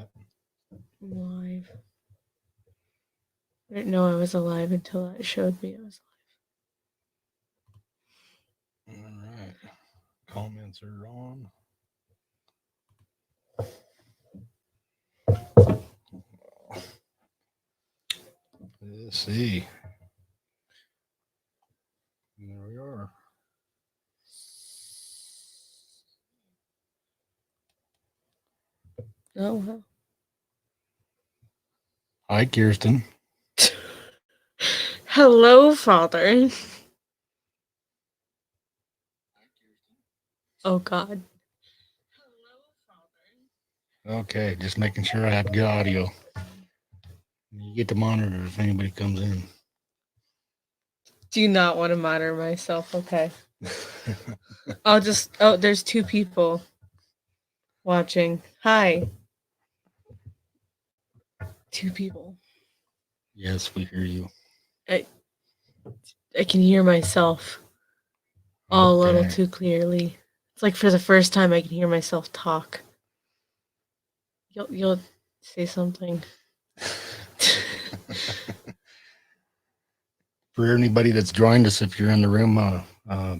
yet? I'm live. I didn't know I was alive until that showed me I was All right. Comments are on. Let's see. There we are. live. Oh, wow. Hi, Kierstain. Hello, Father. Oh, God. Okay, just making sure I have good audio. You get to monitor if anybody comes in. Do not want to monitor myself. Okay. I'll just. Oh, there's 2 people watching. Hi. 2 people. Yes, we hear you. I can hear myself all a little too clearly. It's like for the first time I can hear myself talk. You'll say something. For anybody that's joined us, if you're in the room,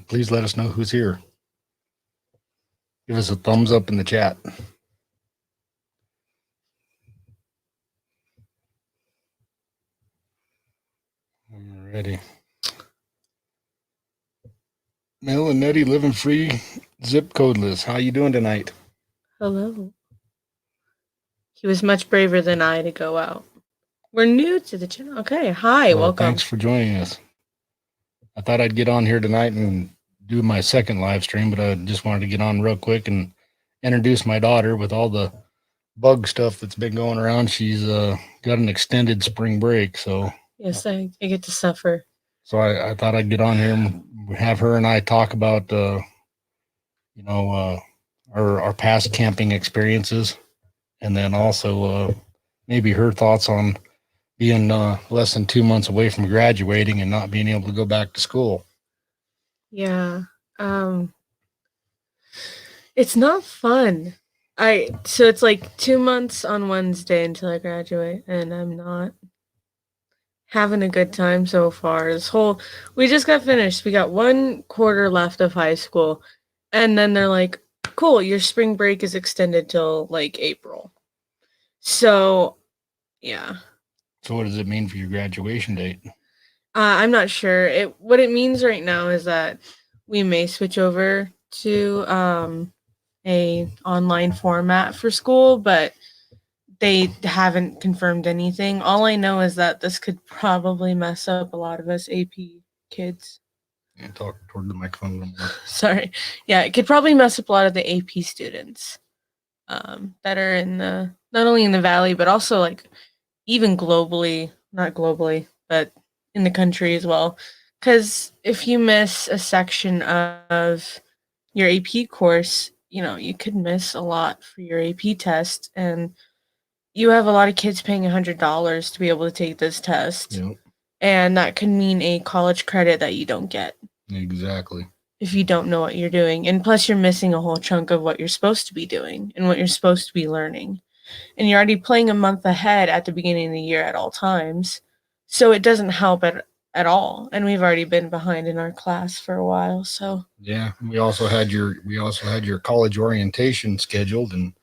please let us know who's here. Give us a thumbs up in the chat. Alrighty. Mel and Nettie living free, zip codeless. How you doing tonight? Hello. He was much braver than I to go out. We're new to the channel. Okay, hi, Well, welcome. thanks for joining us. I thought I'd get on here tonight and do my second live stream, but I just wanted to get on real quick and introduce my daughter with all the bug stuff that's been going around. She's got an extended spring break, so yes, I get to suffer. So I thought I'd get on here and have her and I talk about our past camping experiences, and then also maybe her thoughts on being less than 2 months away from graduating and not being able to go back to school. Yeah. It's not fun. So it's like 2 months on Wednesday until I graduate, and I'm not having a good time so far. We just got finished. We got 1 quarter left of high school, and then they're like, cool, your spring break is extended till like April. So, yeah. So what does it mean for your graduation date? I'm not sure. What it means right now is that we may switch over to a online format for school, but they haven't confirmed anything. All I know is that this could probably mess up a lot of us AP kids. And talk toward the microphone a little more. Sorry. Yeah, it could probably mess up a lot of the AP students that are in not only in the valley, but also like even globally, not globally, but in the country as well. Because if you miss a section of your AP course, you could miss a lot for your AP test, and you have a lot of kids paying $100 to be able to take this test. Yep. And that could mean a college credit that you don't get. Exactly. If you don't know what you're doing. And plus you're missing a whole chunk of what you're supposed to be doing and what you're supposed to be learning. And you're already playing a month ahead at the beginning of the year at all times. So it doesn't help at all. And we've already been behind in our class for a while. So yeah, we also had your college orientation scheduled, and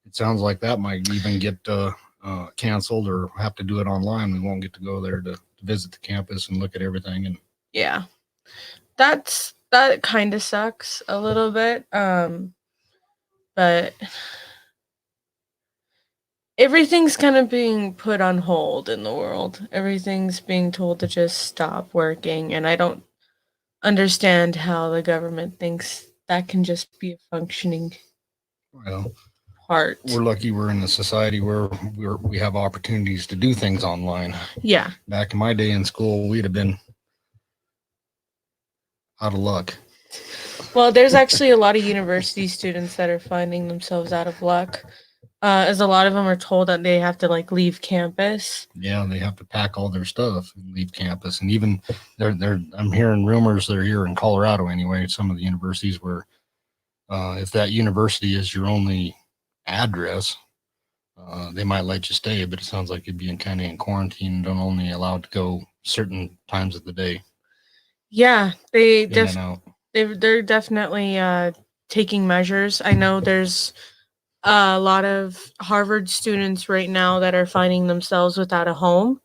it sounds like that might even get canceled or have to do it online. We won't get to go there to visit the campus and look at everything. And yeah, that kind of sucks a little bit. But everything's kind of being put on hold in the world. Everything's being told to just stop working, and I don't understand how the government thinks that can just be a functioning part. We're lucky we're in a society where we have opportunities to do things online. Yeah. Back in my day in school, we'd have been out of luck. Well, there's actually a lot of university students that are finding themselves out of luck, as a lot of them are told that they have to leave campus. Yeah, they have to pack all their stuff and leave campus. And even I'm hearing rumors they're here in Colorado anyway. Some of the universities where if that university is your only address, they might let you stay, but it sounds like you'd be kind of in quarantine and only allowed to go certain times of the day. Yeah, In and out. they're definitely taking measures. I know there's a lot of Harvard students right now that are finding themselves without a home.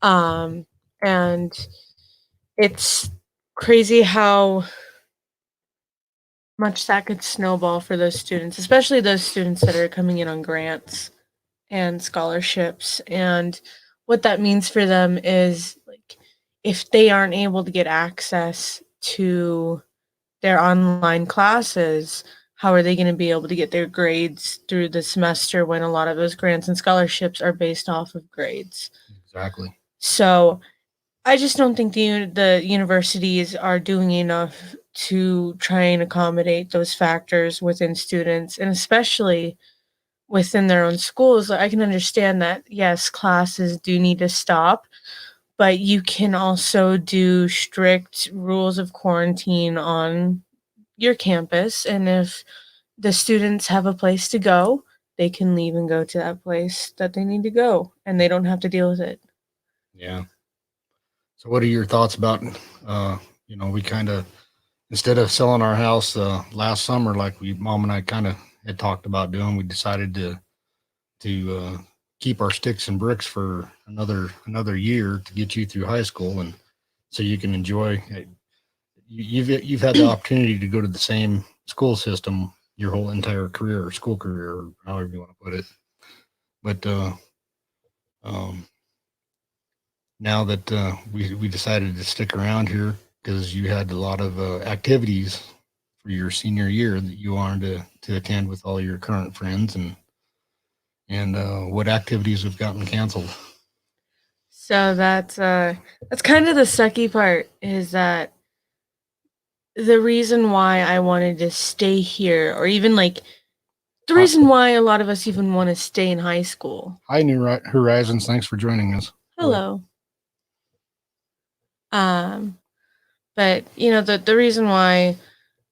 And it's crazy how much that could snowball for those students, especially those students that are coming in on grants and scholarships. And what that means for them is like if they aren't able to get access to their online classes, how are they going to be able to get their grades through the semester when a lot of those grants and scholarships are based off of grades? Exactly. So I just don't think the universities are doing enough to try and accommodate those factors within students, and especially within their own schools. I can understand that, yes, classes do need to stop, but you can also do strict rules of quarantine on your campus. And if the students have a place to go, they can leave and go to that place that they need to go, and they don't have to deal with it. Yeah. So, what are your thoughts about? We kind of, instead of selling our house last summer, like mom and I kind of had talked about doing, we decided to keep our sticks and bricks for another year to get you through high school, and so you can enjoy. You've had the opportunity to go to the same school system your whole entire career, or school career, or however you want to put it. But um, now that we decided to stick around here because you had a lot of activities for your senior year that you wanted to attend with all your current friends, and what activities have gotten canceled. So that's kind of the sucky part, is that the reason why I wanted to stay here, or even like the reason why a lot of us even want to stay in high school. Hi, New Horizons. Thanks for joining us. Hello. But the reason why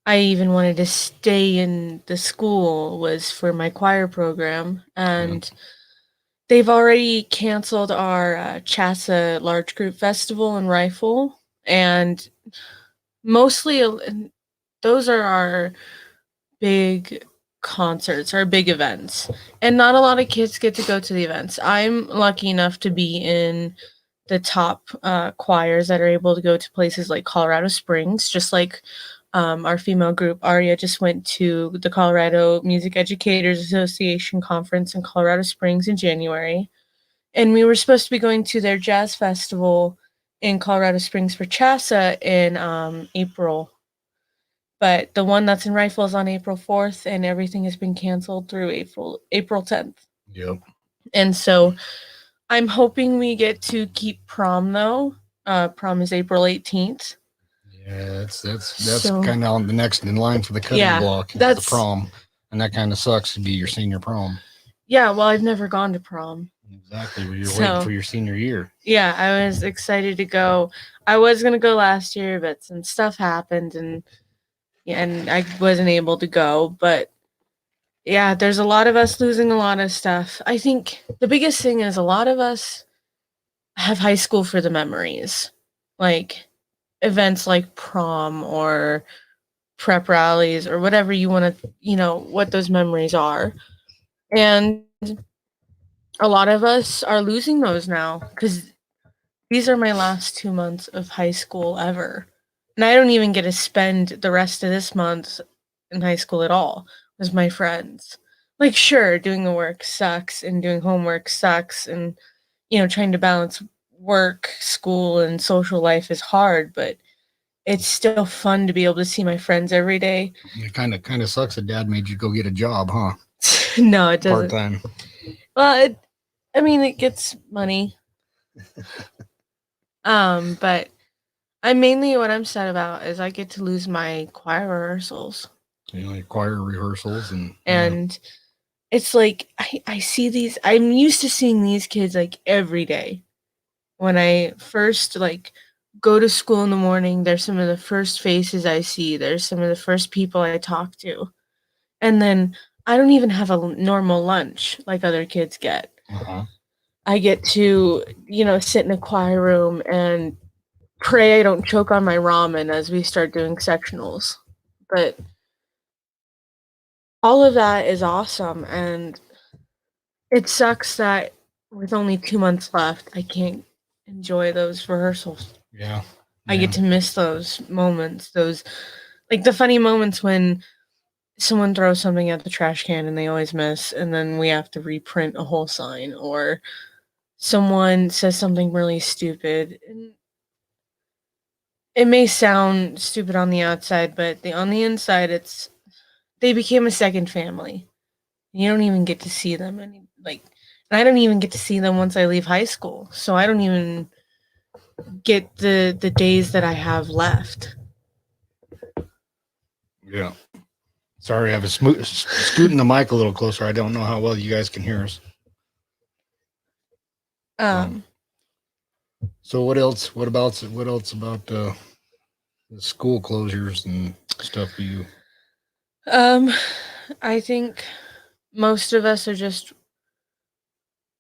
I even wanted to stay in the school was for my choir program, and they've already canceled our CHASA large group festival in Rifle, and mostly those are our big concerts, our big events, and not a lot of kids get to go to the events. I'm lucky enough to be in the top choirs that are able to go to places like Colorado Springs, just like our female group Aria just went to the Colorado Music Educators Association conference in Colorado Springs in January, and we were supposed to be going to their jazz festival in Colorado Springs for CHASA in April, but the one that's in Rifle is on April 4th, and everything has been canceled through April 10th. Yep. And so I'm hoping we get to keep prom though. Prom is April 18th. Yeah, that's kind of on the next in line for the cutting block. That's the prom, and that kind of sucks to be your senior prom. Yeah, well, I've never gone to prom. Exactly. Well, you're waiting for your senior year. Yeah, I was excited to go. I was gonna go last year, but some stuff happened, and I wasn't able to go. But yeah, there's a lot of us losing a lot of stuff. I think the biggest thing is a lot of us have high school for the memories, like events like prom or prep rallies or whatever you want to, what those memories are. And a lot of us are losing those now because these are my last 2 months of high school ever. And I don't even get to spend the rest of this month in high school at all with my friends. Like, sure, doing the work sucks and doing homework sucks, and, trying to balance work, school, and social life is hard, but it's still fun to be able to see my friends every day. It kind of sucks that dad made you go get a job, huh? No, it doesn't. Part-time. Well, it gets money. But what I'm sad about is I get to lose my choir rehearsals. Like choir rehearsals and it's like I see these. I'm used to seeing these kids like every day. When I first go to school in the morning, they're some of the first faces I see. They're some of the first people I talk to. And then I don't even have a normal lunch like other kids get. Uh-huh. I get to, sit in a choir room and pray I don't choke on my ramen as we start doing sectionals. But all of that is awesome, and it sucks that with only 2 months left, I can't enjoy those rehearsals. Yeah. I get to miss those moments, those like the funny moments when someone throws something at the trash can and they always miss, and then we have to reprint a whole sign, or someone says something really stupid. And it may sound stupid on the outside, but on the inside, they became a second family. You don't even get to see them, and I don't even get to see them once I leave high school. So I don't even get the days that I have left. Yeah. Sorry, I was scooting the mic a little closer. I don't know how well you guys can hear us. So what else? What else about the school closures and stuff for you? I think most of us are just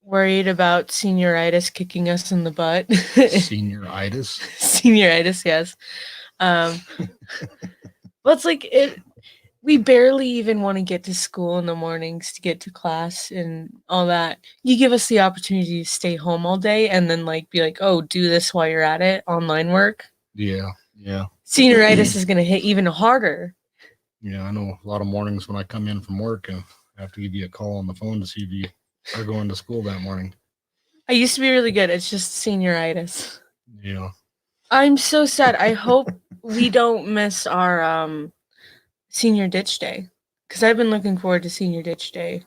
worried about senioritis kicking us in the butt. Senioritis? Senioritis, yes. Well, it's like we barely even want to get to school in the mornings to get to class and all that. You give us the opportunity to stay home all day and then be like, oh, do this while you're at it, online work. Yeah. Senioritis is going to hit even harder. Yeah, I know a lot of mornings when I come in from work and I have to give you a call on the phone to see if you are going to school that morning. I used to be really good. It's just senioritis. Yeah. I'm so sad. I hope we don't miss our senior ditch day, because I've been looking forward to senior ditch day.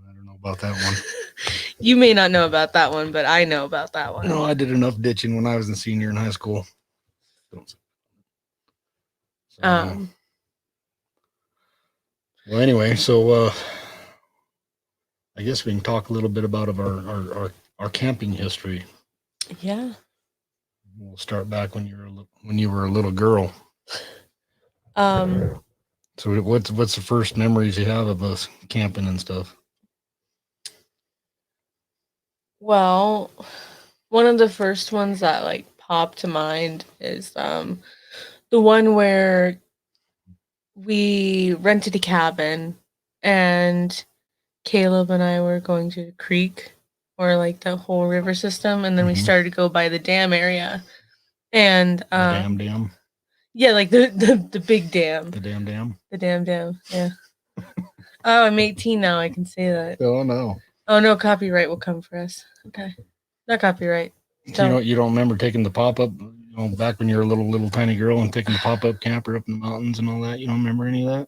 I don't know about that one. You may not know about that one, but I know about that one. No, I did enough ditching when I was a senior in high school. Well, anyway, so I guess we can talk a little bit about our camping history. Yeah. We'll start back when you were a little girl. So what's the first memories you have of us camping and stuff? Well, one of the first ones that popped to mind is the one where we rented a cabin and Caleb and I were going to the creek or the whole river system, and then we started to go by the dam area. And dam. Yeah, the big dam. The dam. The dam, yeah. Oh, I'm 18 now, I can say that. Oh no. Oh no, copyright will come for us. Okay. Not copyright. You don't remember taking the pop-up, back when you were a little tiny girl and taking the pop-up camper up in the mountains and all that? You don't remember any of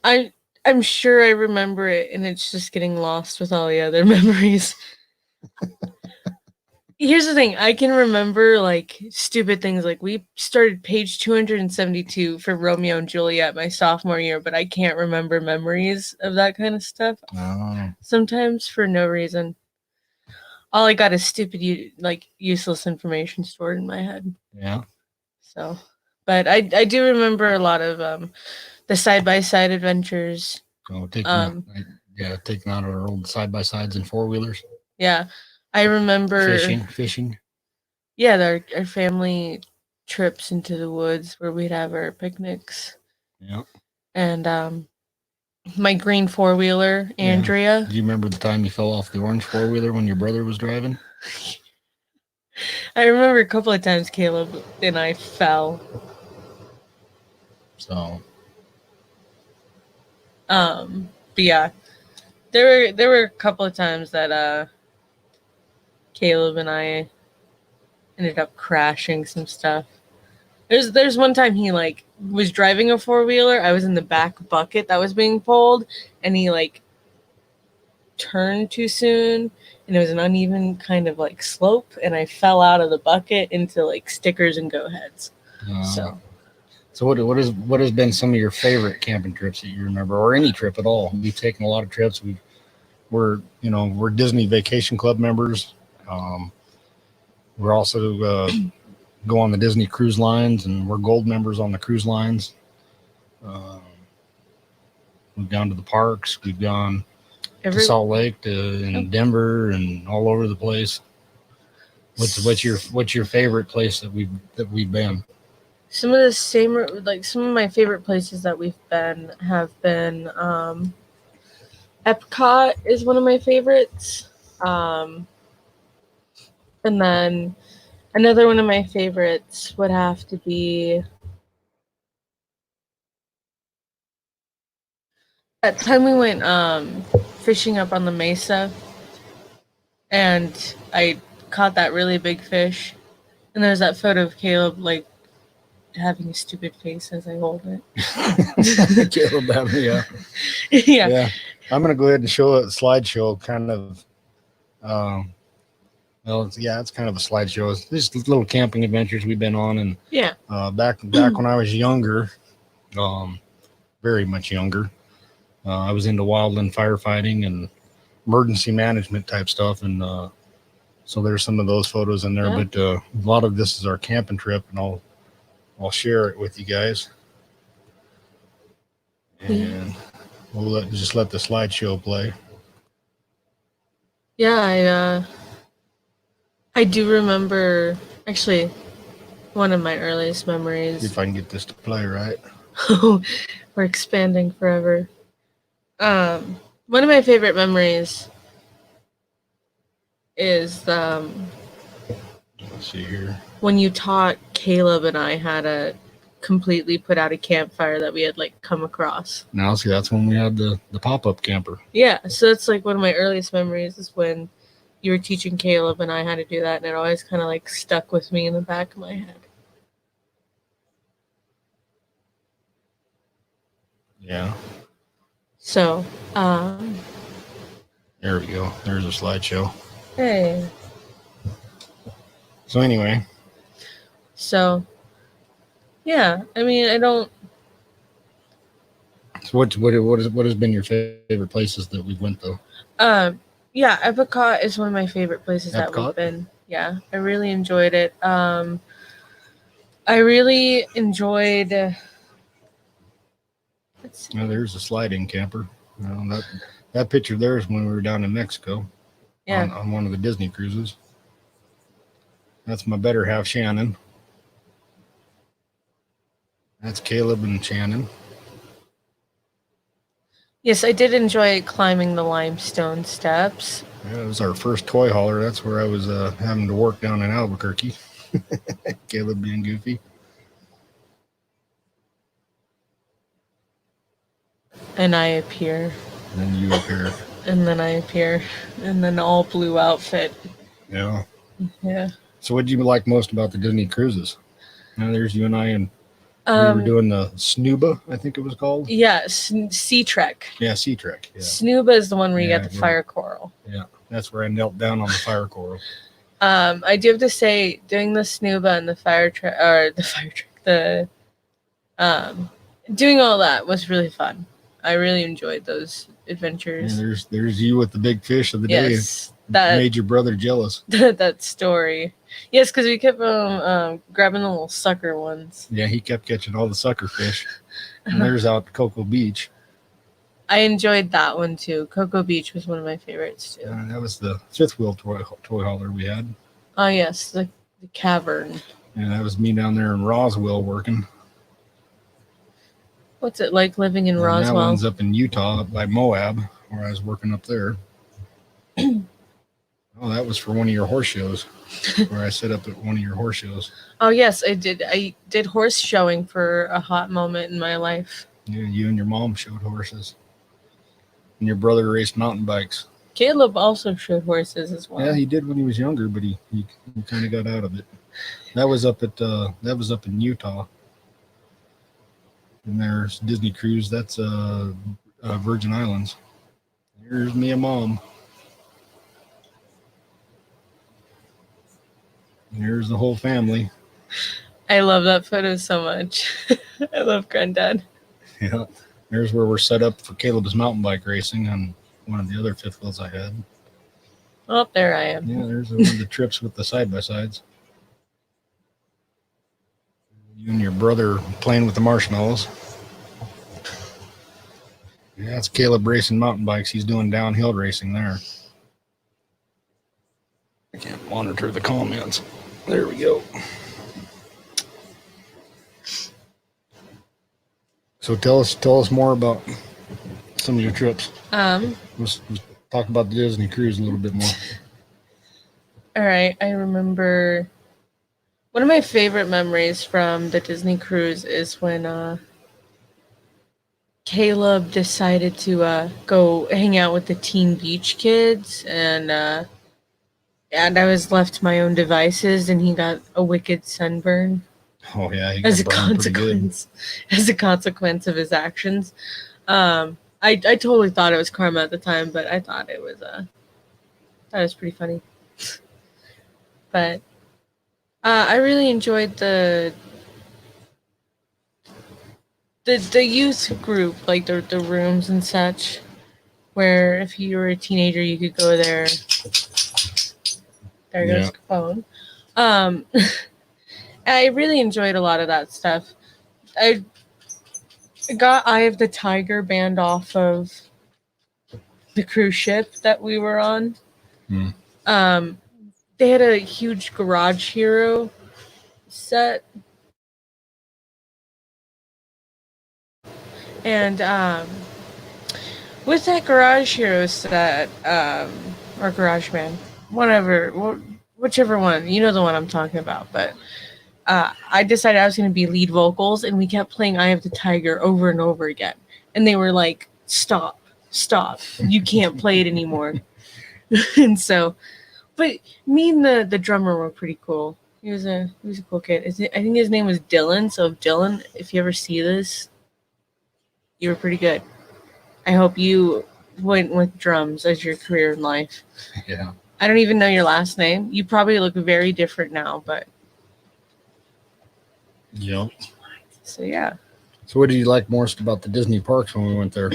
that? I'm sure I remember it, and it's just getting lost with all the other memories. Here's the thing. I can remember stupid things. We started page 272 for Romeo and Juliet my sophomore year, but I can't remember memories of that kind of stuff. Oh. Sometimes for no reason. All I got is stupid, useless information stored in my head. Yeah. So, but I do remember a lot of the side-by-side adventures. Oh, taking out our old side-by-sides and four-wheelers. Yeah. I remember fishing. Yeah, our family trips into the woods where we'd have our picnics. Yeah. And my green four-wheeler, Andrea. Do you remember the time you fell off the orange four-wheeler when your brother was driving? I remember a couple of times Caleb and I fell. So. But yeah, there were a couple of times that Caleb and I ended up crashing some stuff. There's one time he was driving a four-wheeler. I was in the back bucket that was being pulled, and he turned too soon, and it was an uneven kind of slope, and I fell out of the bucket into stickers and go heads. So what has been some of your favorite camping trips that you remember, or any trip at all? We've taken a lot of trips. We're Disney Vacation Club members. We're also go on the Disney cruise lines, and we're gold members on the cruise lines. We've gone to the parks. We've gone to Every Salt Lake, in Denver, and all over the place. What's your favorite place that we've been? some of the same, like some of my favorite places that we've been have been Epcot is one of my favorites. And then another one of my favorites would have to be that time we went fishing up on the mesa, and I caught that really big fish. And there's that photo of Caleb like having a stupid face as I hold it. Caleb, yeah. Yeah. I'm gonna go ahead and show a slideshow, kind of. It's kind of a slideshow. It's just little camping adventures we've been on, and Yeah. back when I was younger, very much younger, I was into wildland firefighting and emergency management type stuff, and so there's some of those photos in there. Yeah. But a lot of this is our camping trip, and I'll share it with you guys, and we'll let the slideshow play. Yeah, I do remember, actually, one of my earliest memories. See if I can get this to play right. We're expanding forever. One of my favorite memories is Let's see here. when you taught Caleb and I how to completely put out a campfire that we had like come across. Now, see, that's when we had the pop-up camper. Yeah, so that's like one of my earliest memories is when you were teaching Caleb and I how to do that, and it always kind of like stuck with me in the back of my head. Yeah. So, There we go. There's a slideshow. hey. So anyway. So, yeah, I mean, I don't. So what has been your favorite places that we went though? Yeah, Epcot is one of my favorite places that Epcot? we've been. Yeah, I really enjoyed it. I really enjoyed. Let's see. Well, there's a sliding camper. That picture there is when we were down in Mexico. Yeah. On one of the Disney cruises. That's my better half, Shannon. That's Caleb and Shannon. Yes, I did enjoy climbing the limestone steps. Yeah, it was our first toy hauler. That's where I was having to work down in Albuquerque. Caleb being goofy. And I appear. And then you appear. And then I appear. And then all blue outfit. Yeah. Yeah. So what did you like most about the Disney cruises? Now there's you and I, and we were doing the Snuba, I think it was called. Yeah, Sea Trek. Yeah, Sea Trek. Yeah. Snuba is the one where you got the fire coral. Yeah, that's where I knelt down on the fire coral. I do have to say, doing the Snuba and the fire trek, doing all that was really fun. I really enjoyed those adventures. And there's you with the big fish of the Yes, day. that made your brother jealous. that story. Yes, because we kept grabbing the little sucker ones. Yeah, he kept catching all the sucker fish. And there's out Cocoa Beach. I enjoyed that one too. Cocoa Beach was one of my favorites too. That was the fifth wheel toy hauler we had. Oh yes, the cavern. And that was me down there in Roswell working. What's it like living in And Roswell? that one's up in Utah, up by Moab, where I was working up there. Oh, that was for one of your horse shows, where I set up at one of your horse shows. Oh yes, I did. I did horse showing for a hot moment in my life. Yeah, you and your mom showed horses. And your brother raced mountain bikes. Caleb also showed horses as well. Yeah, he did when he was younger, but he kind of got out of it. That was up in Utah. And there's Disney Cruise. That's Virgin Islands. Here's me and Mom. And here's the whole family. I love that photo so much. I love Granddad. Yeah. There's where we're set up for Caleb's mountain bike racing on one of the other fifth wheels I had. Oh, there I am. Yeah, there's one of the trips with the side-by-sides. You and your brother playing with the marshmallows. Yeah, that's Caleb racing mountain bikes. He's doing downhill racing there. I can't monitor the comments. There we go. So tell us more about some of your trips. Let's talk about the Disney cruise a little bit more. All right, I remember one of my favorite memories from the Disney cruise is when Caleb decided to go hang out with the Teen Beach kids, and I was left to my own devices, and he got a wicked sunburn. Oh yeah, he as a got burned pretty good. consequence of his actions. I totally thought it was karma at the time, but I thought it was pretty funny. But I really enjoyed the youth group, like the rooms and such, where if you were a teenager, you could go there. There goes Capone. I really enjoyed a lot of that stuff. I got Eye of the Tiger banned off of the cruise ship that we were on. They had a huge Garage Hero set. And with that Garage Hero set, or Garage Man, whichever one, you know the one I'm talking about, but I decided I was going to be lead vocals, and we kept playing Eye of the Tiger over and over again. And they were like, stop, you can't play it anymore. And so, but me and the drummer were pretty cool. He was a cool kid. I think his name was Dylan. So Dylan, if you ever see this, you were pretty good. I hope you went with drums as your career in life. Yeah. I don't even know your last name. You probably look very different now, but. Yep. So yeah. So what did you like most about the Disney parks when we went there?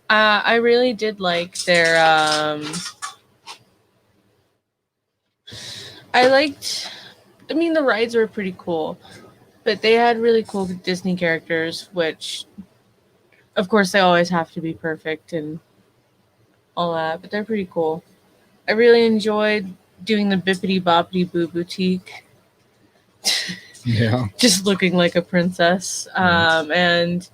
I really did like their. The rides were pretty cool, but they had really cool Disney characters, which, of course, they always have to be perfect and all that, but they're pretty cool. I really enjoyed doing the Bippity Boppity Boo Boutique. Yeah. Just looking like a princess. And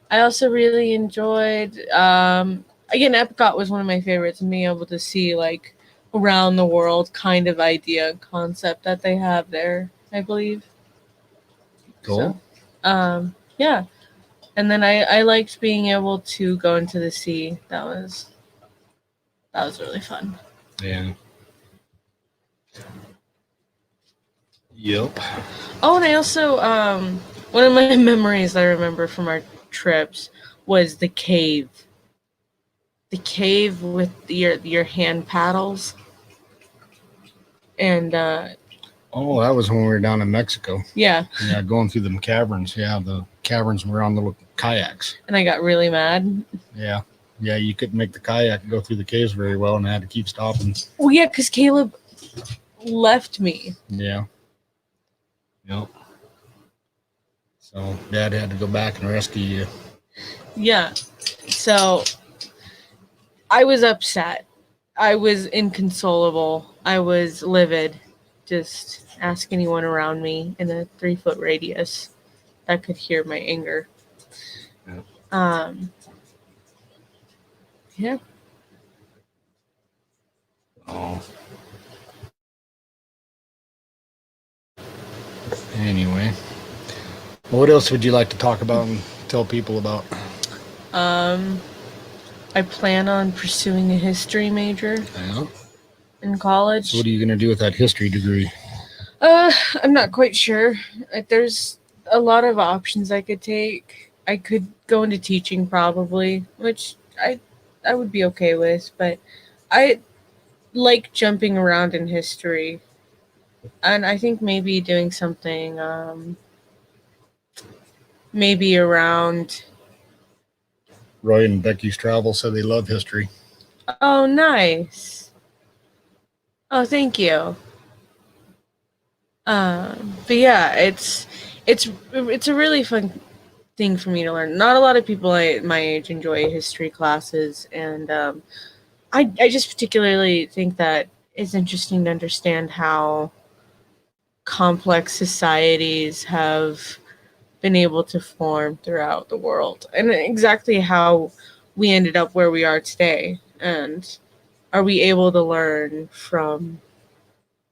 I also really enjoyed, again, Epcot was one of my favorites, and being able to see, like, around the world kind of idea concept that they have there, I believe. Cool. So, yeah. And then I liked being able to go into the sea. That was really fun. Yeah. Yep. Oh, and I also, one of my memories I remember from our trips was the cave. The cave with your hand paddles. And that was when we were down in Mexico. Yeah. Yeah, going through them caverns. Yeah, the caverns were on little kayaks. And I got really mad. Yeah. Yeah, you couldn't make the kayak go through the caves very well, and I had to keep stopping. Well, yeah, because Caleb left me. Yeah. Yep. So Dad had to go back and rescue you. Yeah. So I was upset. I was inconsolable. I was livid. Just ask anyone around me in a 3-foot radius that could hear my anger. Yeah. Yeah. Oh. Anyway, what else would you like to talk about and tell people about? I plan on pursuing a history major in college. So what are you going to do with that history degree? I'm not quite sure. There's a lot of options I could take. I could go into teaching probably, which I would be okay with, but I like jumping around in history. And I think maybe doing something maybe around. Roy and Becky's Travel said they love history. Oh, nice. Oh, thank you. But yeah, it's a really fun thing for me to learn. Not a lot of people my age enjoy history classes, and I just particularly think that it's interesting to understand how complex societies have been able to form throughout the world, and exactly how we ended up where we are today. And are we able to learn from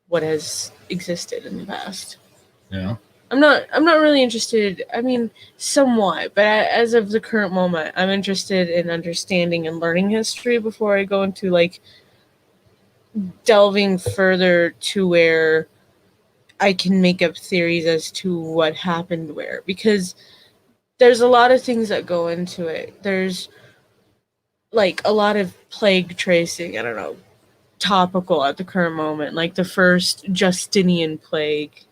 what has existed in the past? Yeah. I'm not really interested. I mean, somewhat, but as of the current moment, I'm interested in understanding and learning history before I go into like delving further to where I can make up theories as to what happened where, because there's a lot of things that go into it. There's like a lot of plague tracing, I don't know, topical at the current moment, like the first Justinian plague.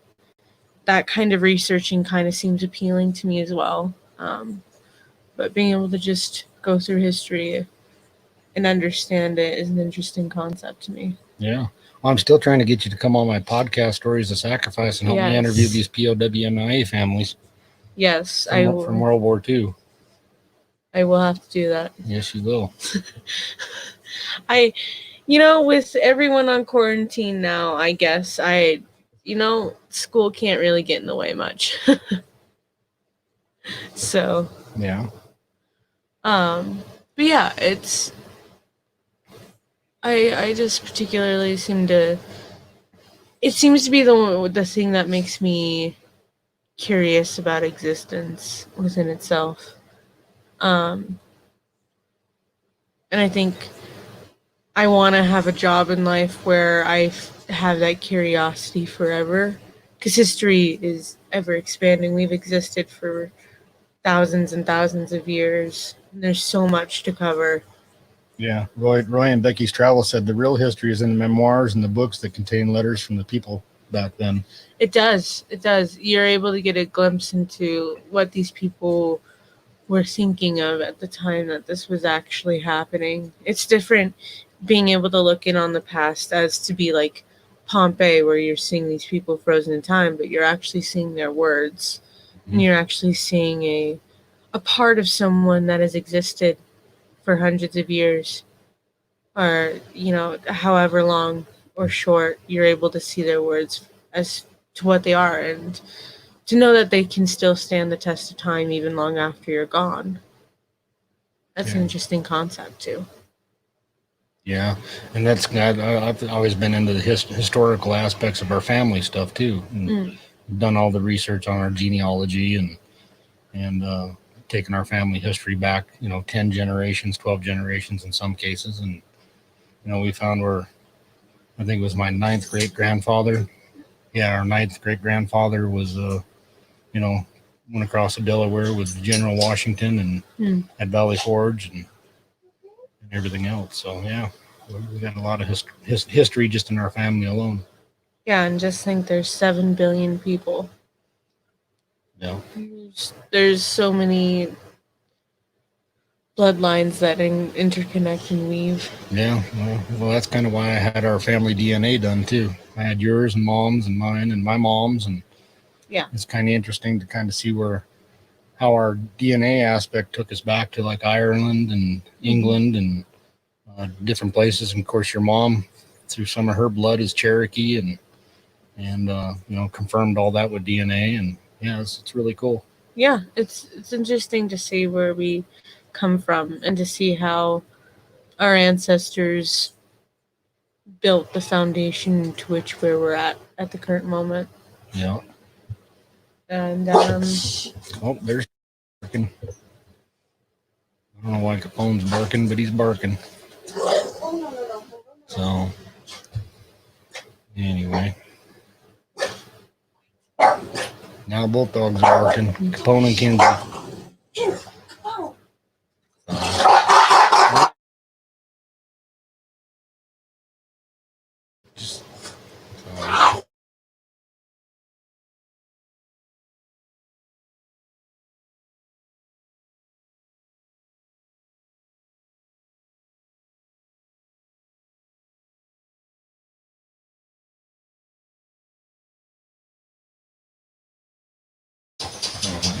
That kind of researching kind of seems appealing to me as well. But being able to just go through history and understand it is an interesting concept to me. Yeah. Well, I'm still trying to get you to come on my podcast, Stories of Sacrifice, and help me interview these POW-MIA families. Yes, from World War II. I will have to do that. Yes, you will. With everyone on quarantine now, I guess school can't really get in the way much. So, yeah. But yeah, I just particularly it seems to be the thing that makes me curious about existence within itself. And I think I want to have a job in life where I have that curiosity forever, because history is ever expanding. We've existed for thousands and thousands of years, and there's so much to cover. Yeah, Roy and Becky's Travel said the real history is in the memoirs and the books that contain letters from the people back then. It does. You're able to get a glimpse into what these people were thinking of at the time that this was actually happening. It's different being able to look in on the past as to be like Pompeii, where you're seeing these people frozen in time, but you're actually seeing their words. Mm-hmm. And you're actually seeing a part of someone that has existed for hundreds of years, or however long or short, you're able to see their words as to what they are, and to know that they can still stand the test of time even long after you're gone. That's an interesting concept too. Yeah, and I've always been into the historical aspects of our family stuff too, and done all the research on our genealogy and taken our family history back, 10 generations, 12 generations in some cases, and we found where I think it was my ninth great grandfather. Yeah, our ninth great grandfather was went across the Delaware with General Washington and at Valley Forge and everything else. So yeah, we got a lot of history just in our family alone. Yeah, and just think there's 7 billion people. Yeah. There's so many bloodlines that interconnect and weave. Yeah, well, that's kind of why I had our family DNA done too. I had yours and mom's and mine and my mom's, and yeah, it's kind of interesting to kind of see how our DNA aspect took us back to like Ireland and England and different places. And of course, your mom, through some of her blood, is Cherokee, and confirmed all that with DNA. And yeah, it's really cool. Yeah, it's interesting to see where we come from and to see how our ancestors built the foundation to which where we're at the current moment. Yeah. And oh, there's barking. I don't know why Capone's barking, but he's barking. So anyway, now both dogs are barking, Capone and Kinsey.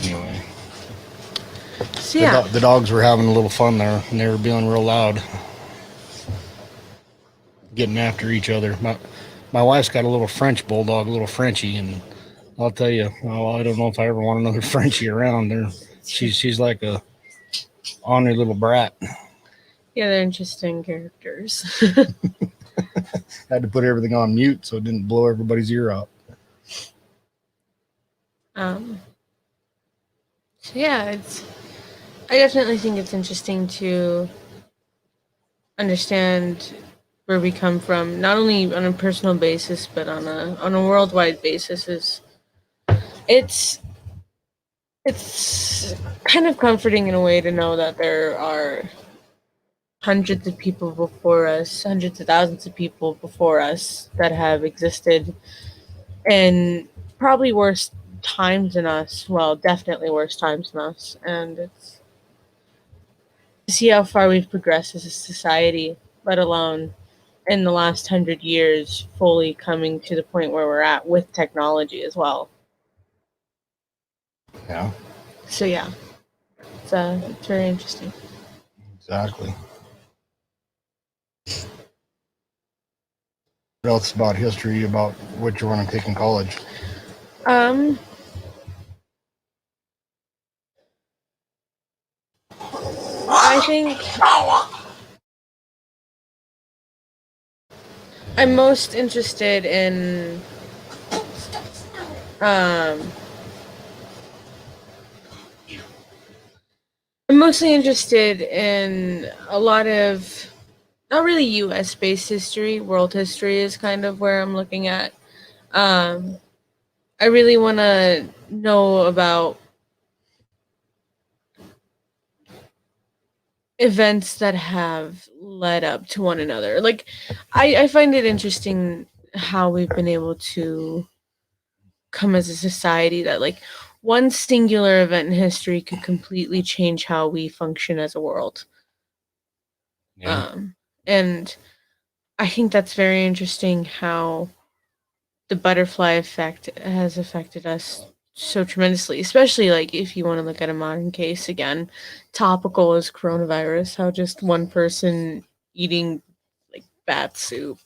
Anyway, So yeah, The dogs were having a little fun there, and they were being real loud, getting after each other. My wife's got a little French bulldog, a little Frenchie, and I'll tell you, I don't know if I ever want another Frenchie around there. She's like a ornery little brat. yeah, they're interesting characters. Had to put everything on mute so it didn't blow everybody's ear out. So yeah, I definitely think it's interesting to understand where we come from, not only on a personal basis but on a worldwide basis. It's kind of comforting in a way to know that there are hundreds of people before us, hundreds of thousands of people before us that have existed in probably worse times than us. Well, definitely worse times than us. And it's to see how far we've progressed as a society, let alone in the last 100 years, fully coming to the point where we're at with technology as well. Yeah. So yeah, it's very interesting. Exactly. What else about history, about what you want to take in college? I think I'm most interested in I'm mostly interested in a lot of not really US based history, world history is kind of where I'm looking at. I really want to know about events that have led up to one another. Like, I find it interesting how we've been able to come as a society that, like, one singular event in history could completely change how we function as a world. Yeah. And I think that's very interesting how the butterfly effect has affected us so tremendously, especially like if you want to look at a modern case again, topical is coronavirus, how just one person eating like bat soup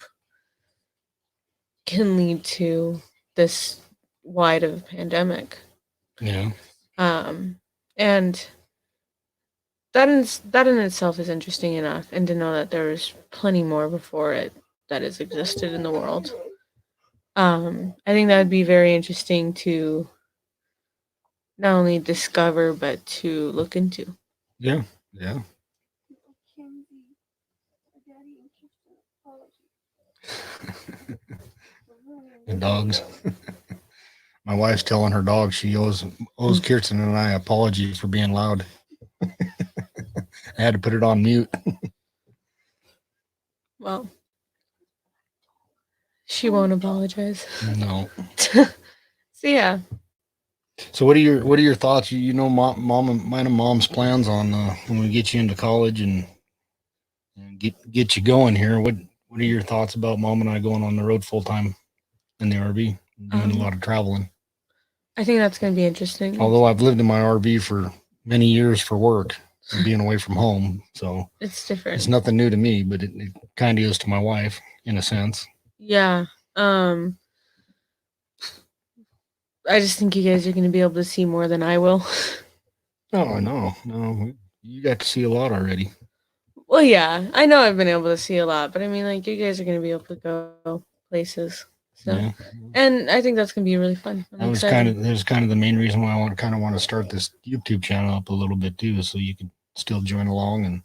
can lead to this wide of a pandemic. Yeah. And that in itself is interesting enough, and to know that there's plenty more before it that has existed in the world. I think that would be very interesting to not only discover but to look into. Yeah. Yeah. The dogs. My wife's telling her dog she owes Kierstain and I an apology for being loud. I had to put it on mute. Well, she won't apologize. No. So yeah. So what are your thoughts? You know, mom's plans on when we get you into college and get you going here. What are your thoughts about mom and I going on the road full time in the RV, doing a lot of traveling? I think that's going to be interesting. Although I've lived in my RV for many years for work and being away from home, so it's different. It's nothing new to me, but it kind of is to my wife in a sense. Yeah. I just think you guys are going to be able to see more than I will. Oh, no, you got to see a lot already. Well, yeah, I know I've been able to see a lot, but I mean, like, you guys are going to be able to go places. So, yeah. And I think that's going to be really fun. That was kind of the main reason why I want to start this YouTube channel up a little bit too, so you can still join along and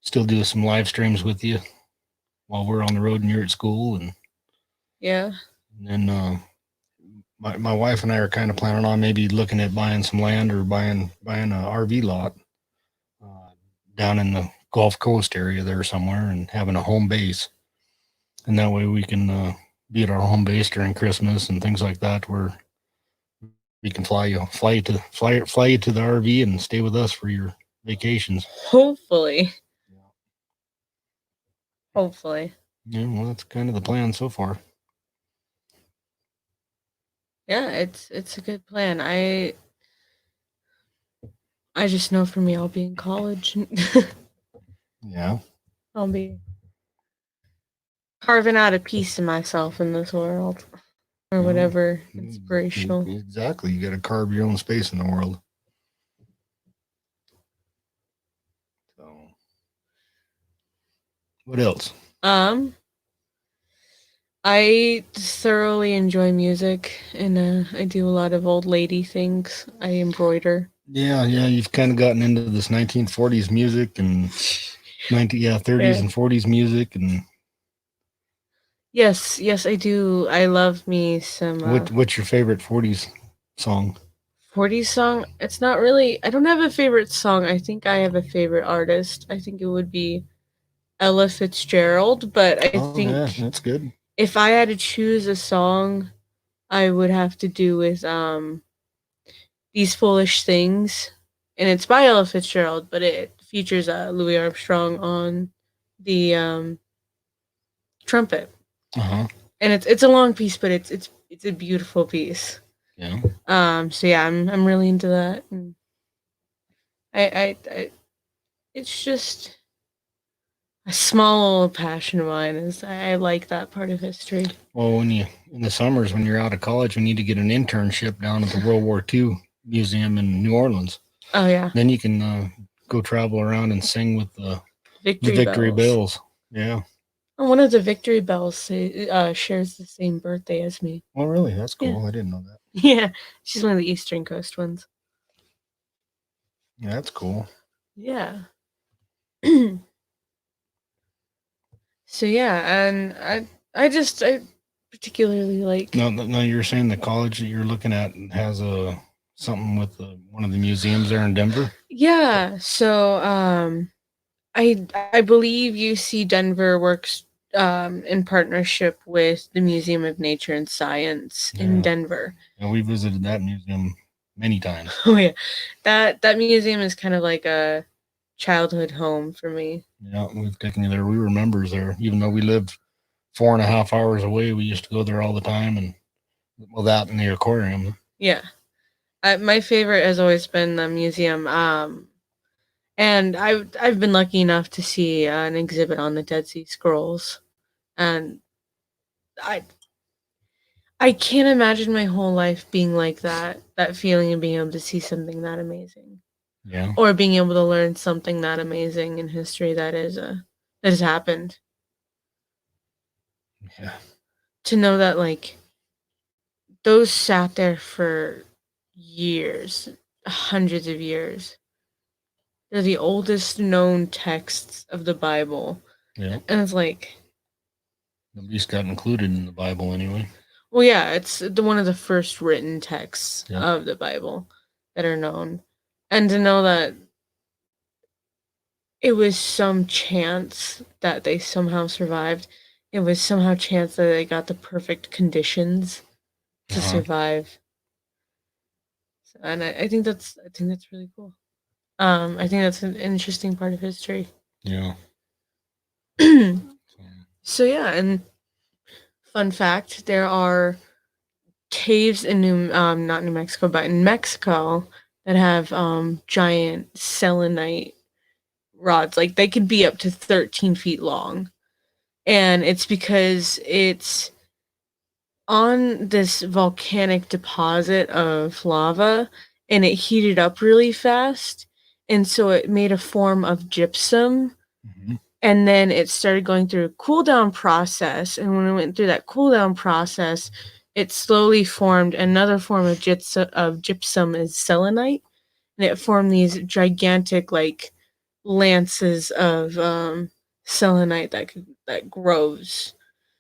still do some live streams with you while we're on the road and you're at school. And yeah. And then my wife and I are kind of planning on maybe looking at buying some land or buying an RV lot down in the Gulf Coast area there somewhere and having a home base. And that way we can be at our home base during Christmas and things like that, where we can fly you to the RV and stay with us for your vacations. Hopefully. Hopefully. Yeah, well, that's kind of the plan so far. Yeah, it's a good plan. I just know for me, I'll be in college. Yeah. I'll be carving out a piece of myself in this world or whatever inspirational. Exactly. You got to carve your own space in the world. So, what else? I thoroughly enjoy music, and I do a lot of old lady things. I embroider. Yeah, you've kind of gotten into this 1940s music and 30s and 40s music, and yes, I do. I love me some what's your favorite 40s song? 40s song. It's not really. I don't have a favorite song. I think I have a favorite artist. I think it would be Ella Fitzgerald, but I think that's good. if I had to choose a song, I would have to do with These Foolish Things, and it's by Ella Fitzgerald, but it features Louis Armstrong on the trumpet. Uh-huh. And it's a long piece, but it's a beautiful piece. Yeah. So yeah, I'm really into that. And I it's just a small little passion of mine. Is I like that part of history. Well, when you in the summers when you're out of college, we need to get an internship down at the World War II Museum in New Orleans. Oh yeah. Then you can go travel around and sing with the Victory Bells. Yeah. One of the Victory Bells shares the same birthday as me. Oh, really? That's cool. Yeah. I didn't know that. Yeah, she's one of the Eastern Coast ones. Yeah, that's cool. Yeah. So yeah, and I particularly like. No, you're saying the college that you're looking at has something with one of the museums there in Denver? Yeah. So I believe UC Denver works in partnership with the Museum of Nature and Science in Denver. And we visited that museum many times. Oh yeah, that museum is kind of like a childhood home for me. Yeah, we've taken you there. We were members there, even though we lived 4.5 hours away. We used to go there all the time, and well, that and the aquarium. Yeah, my favorite has always been the museum. And I've been lucky enough to see an exhibit on the Dead Sea Scrolls, and I can't imagine my whole life being like that. That feeling of being able to see something that amazing. Yeah. Or being able to learn something that amazing in history that has happened. Yeah. To know that like those sat there for years, hundreds of years. They're the oldest known texts of the Bible. Yeah. And it's like at least got included in the Bible anyway. Well, yeah, it's one of the first written texts of the Bible that are known. And to know that it was some chance that they somehow survived. It was somehow chance that they got the perfect conditions to survive. And I think that's really cool. I think that's an interesting part of history. Yeah. So yeah, and fun fact, there are caves in not New Mexico, but in Mexico that have giant selenite rods. Like they could be up to 13 feet long. And it's because it's on this volcanic deposit of lava and it heated up really fast. And so it made a form of gypsum. Mm-hmm. And then it started going through a cool down process. And when it went through that cool down process, it slowly formed another form of gypsum is selenite. And it formed these gigantic like lances of selenite that grows.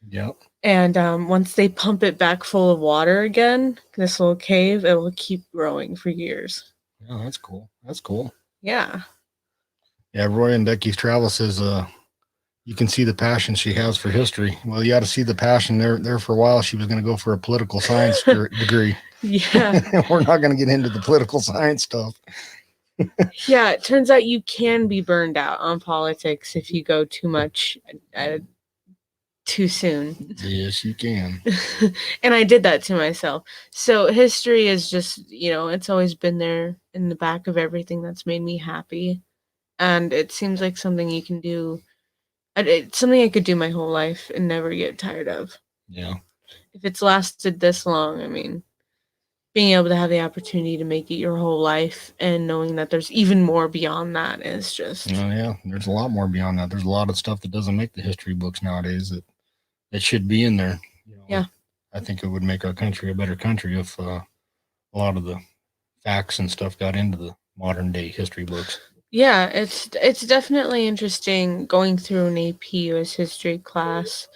Yep. And once they pump it back full of water again, this little cave, it will keep growing for years. Oh, that's cool. That's cool. Yeah. Yeah, Roy and Becky's Travel says you can see the passion she has for history. Well, you got to see the passion there for a while. She was going to go for a political science degree. Yeah. We're not going to get into the political science stuff. Yeah, it turns out you can be burned out on politics if you go too too soon. Yes, you can. And I did that to myself. So history is just, it's always been there in the back of everything that's made me happy. And it seems like something you can do. It's something I could do my whole life and never get tired of. Yeah. If it's lasted this long, I mean, being able to have the opportunity to make it your whole life and knowing that there's even more beyond that is just. Oh, yeah. There's a lot more beyond that. There's a lot of stuff that doesn't make the history books nowadays that should be in there. Yeah. I think it would make our country a better country if a lot of the facts and stuff got into the modern day history books. Yeah, it's definitely interesting going through an AP US history class,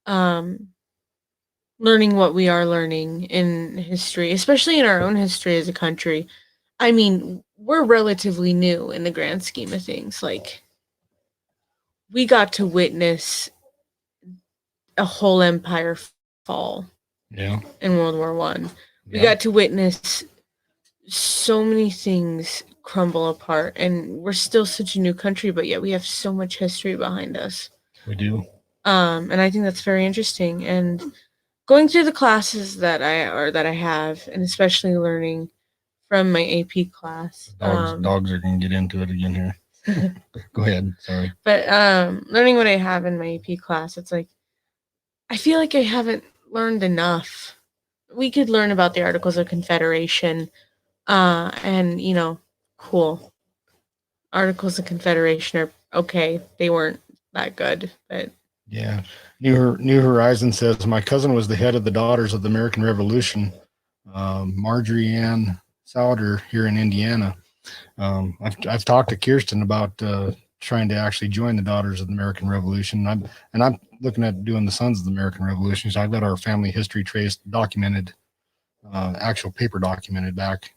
learning what we are learning in history, especially in our own history as a country. I mean, we're relatively new in the grand scheme of things. Like, we got to witness a whole empire fall. Yeah. In World War One. We Yeah. got to witness so many things crumble apart, and we're still such a new country, but yet we have so much history behind us. We do. And I think that's very interesting. And going through the classes that I have, and especially learning from my AP class. Dogs are gonna get into it again here. Go ahead. Sorry. But learning what I have in my AP class, it's like I feel like I haven't learned enough. We could learn about the Articles of Confederation, and cool. Articles of Confederation are okay. They weren't that good, but yeah. New Horizon says my cousin was the head of the Daughters of the American Revolution, Marjorie Ann Souder here in Indiana. I've talked to Kierstain about trying to actually join the Daughters of the American Revolution. I'm looking at doing the Sons of the American Revolution. So I've got our family history traced, documented, actual paper documented back,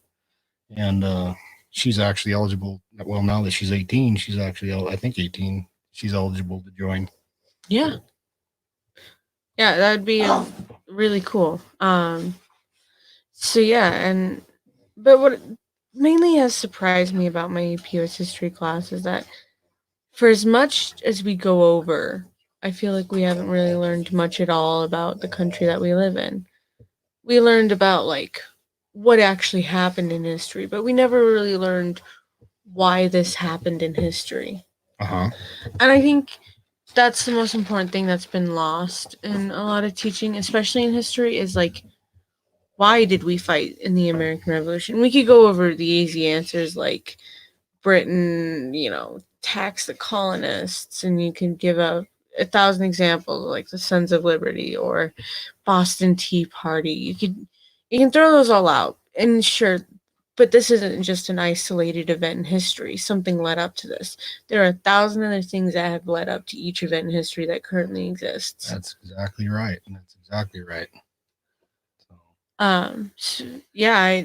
and she's actually eligible. Well, now that she's 18, she's actually I think 18. She's eligible to join. yeah, that'd be really cool. So yeah, but what mainly has surprised me about my POS history class is that for as much as we go over, I feel like we haven't really learned much at all about the country that we live in. We learned about like what actually happened in history, but we never really learned why this happened in history. Uh-huh. And I think that's the most important thing that's been lost in a lot of teaching, especially in history, is like, why did we fight in the American Revolution? We could go over the easy answers like Britain, taxed the colonists, and you can give a 1,000 examples like the Sons of Liberty or Boston Tea Party. You can throw those all out, and sure, but this isn't just an isolated event in history. Something led up to this. There are 1,000 other things that have led up to each event in history that currently exists. That's exactly right. That's exactly right. So, yeah,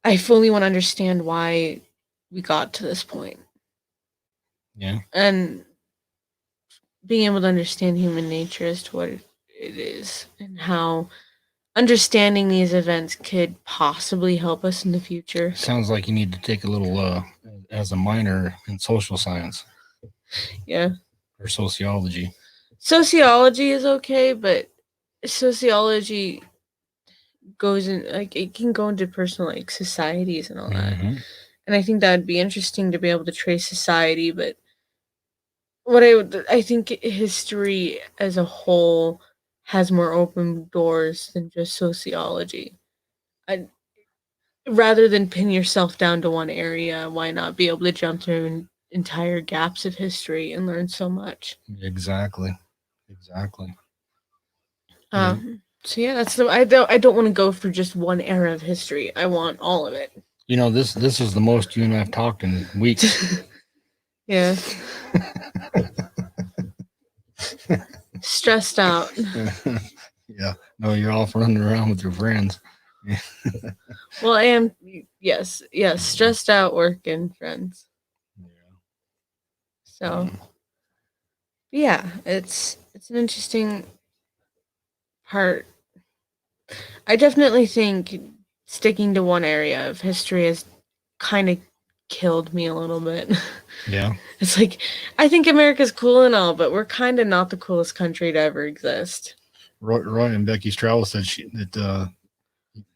I fully want to understand why we got to this point. Yeah. And being able to understand human nature as to what it is and how understanding these events could possibly help us in the future. Sounds like you need to take a little as a minor in social science. Yeah. Or sociology. Sociology is okay, but sociology goes in like it can go into personal like societies and all that. Mm-hmm. And I think that would be interesting to be able to trace society, but I think history as a whole has more open doors than just sociology. Rather than pin yourself down to one area, why not be able to jump through entire gaps of history and learn so much? Exactly. So yeah, I don't want to go for just one era of history. I want all of it. This is the most you and I've talked in weeks. Yeah. Stressed out. Yeah. No, you're off running around with your friends. Well, I am. Yes. Stressed out, working, friends. Yeah. So, yeah, it's an interesting part. I definitely think sticking to one area of history is kind of killed me a little bit. Yeah. It's like, I think America's cool and all, but we're kind of not the coolest country to ever exist. Roy and Becky Strauss said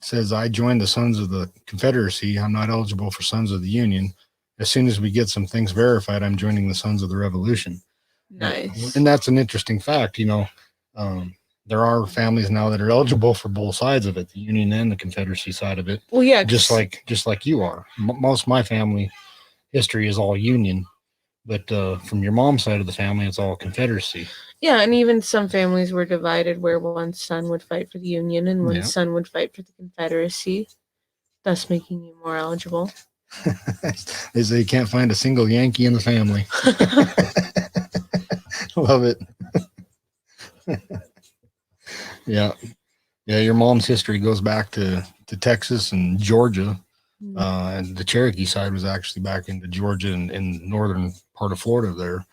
says, I joined the Sons of the Confederacy. I'm not eligible for Sons of the Union. As soon as we get some things verified, I'm joining the Sons of the Revolution. Nice. And that's an interesting fact. There are families now that are eligible for both sides of it, the Union and the Confederacy side of it. Well, yeah, just like you are. Most of my family history is all Union, but from your mom's side of the family, it's all Confederacy. Yeah, and even some families were divided where one son would fight for the Union and one son would fight for the Confederacy, thus making you more eligible. They say you can't find a single Yankee in the family. Love it. Yeah. Yeah, your mom's history goes back to Texas and Georgia. And the Cherokee side was actually back into Georgia and northern part of Florida there.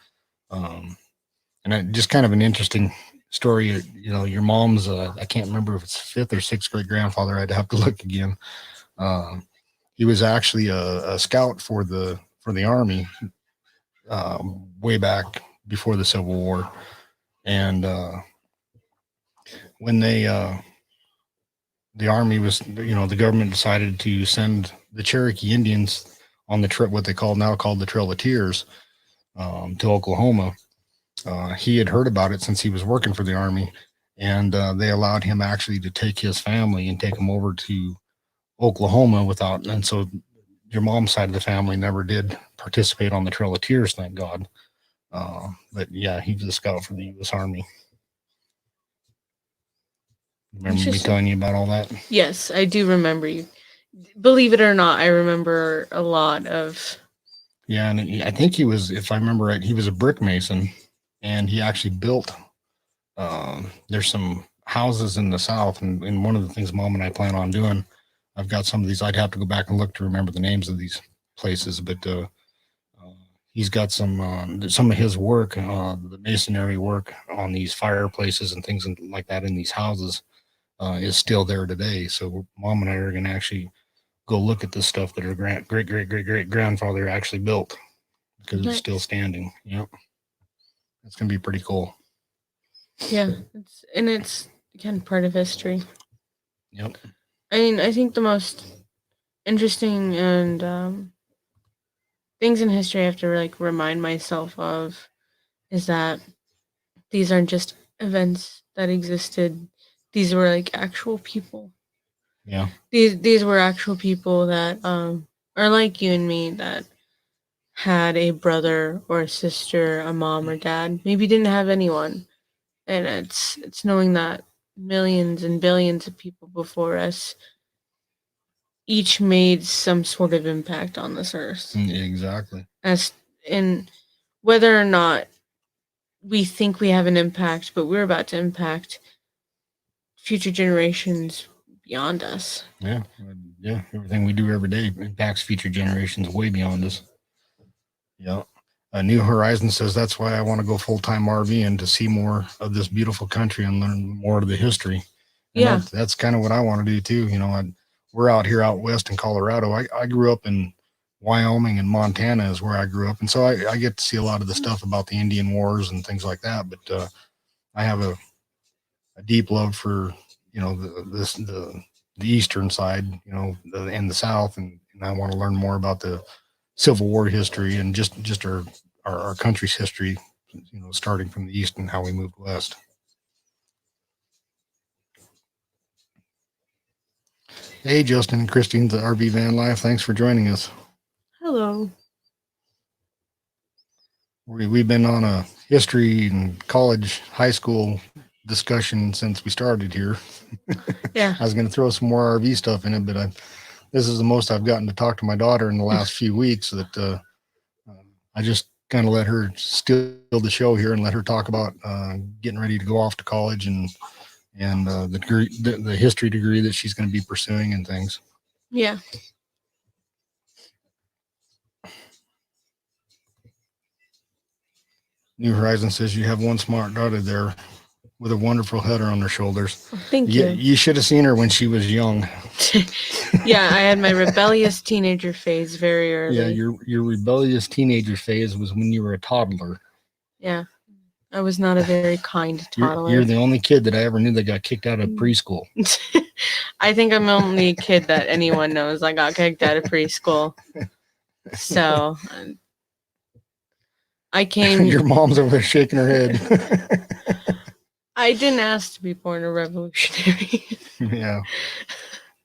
And just kind of an interesting story. Your mom's, I can't remember if it's fifth or sixth great grandfather. I'd have to look again. He was actually a scout for the Army way back before the Civil War. And when the Army was, the government decided to send the Cherokee Indians on the trip, what they now called the Trail of Tears, to Oklahoma. He had heard about it since he was working for the Army, and they allowed him actually to take his family and take them over to Oklahoma and so your mom's side of the family never did participate on the Trail of Tears, thank God. But yeah, he was a scout for the U.S. Army. Remember me telling you about all that? Yes, I do remember you. Believe it or not, I remember a lot of. Yeah, and I think he was, if I remember right, he was a brick mason, and he actually built. There's some houses in the South, and one of the things Mom and I plan on doing, I've got some of these. I'd have to go back and look to remember the names of these places, but he's got some of his work, the masonry work on these fireplaces and things like that in these houses is still there today. So Mom and I are going to actually go look at this stuff that our great grandfather actually built because it's still standing. Yep, it's going to be pretty cool. Yeah, it's again part of history. Yep. I mean, I think the most interesting and things in history I have to remind myself of is that these aren't just events that existed. These were actual people. Yeah. These were actual people that are like you and me that had a brother or a sister, a mom or dad, maybe didn't have anyone. And it's knowing that millions and billions of people before us each made some sort of impact on this earth. Exactly. As in whether or not we think we have an impact, but we're about to impact future generations beyond us. Yeah. Yeah. Everything we do every day impacts future generations way beyond us. Yeah. New Horizon says that's why I want to go full-time RVing to see more of this beautiful country and learn more of the history. And that's kind of what I want to do too. We're out here out west in Colorado. I grew up in Wyoming and Montana is where I grew up. And so I get to see a lot of the stuff about the Indian Wars and things like that. But I have a deep love for, the Eastern side, and the South. And I want to learn more about the Civil War history and just our country's history, starting from the East and how we moved west. Hey, Justin and Christine, the RV Van Life. Thanks for joining us. Hello. We've been on a history and college, high school discussion since we started here. Yeah. I was going to throw some more RV stuff in it, but this is the most I've gotten to talk to my daughter in the last few weeks that I just kind of let her steal the show here and let her talk about getting ready to go off to college and the degree, the history degree that she's going to be pursuing and things. Yeah. New Horizon says you have one smart daughter there. with a wonderful header on her shoulders. Oh, thank you. You should have seen her when she was young. Yeah, I had my rebellious teenager phase very early. Yeah, your rebellious teenager phase was when you were a toddler. Yeah, I was not a very kind toddler. You're the only kid that I ever knew that got kicked out of preschool. I think I'm the only kid that anyone knows that got kicked out of preschool. So I came. Your mom's over there shaking her head. I didn't ask to be born a revolutionary. Yeah.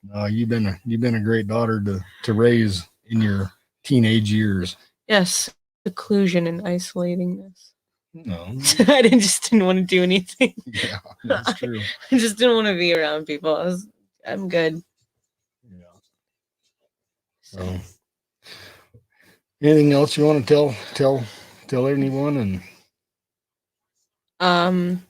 No, you've been a great daughter to raise in your teenage years. Yes, seclusion and isolatingness. No. I just didn't want to do anything. Yeah, that's true. I just didn't want to be around people. I'm good. Yeah. So, anything else you want to tell anyone? And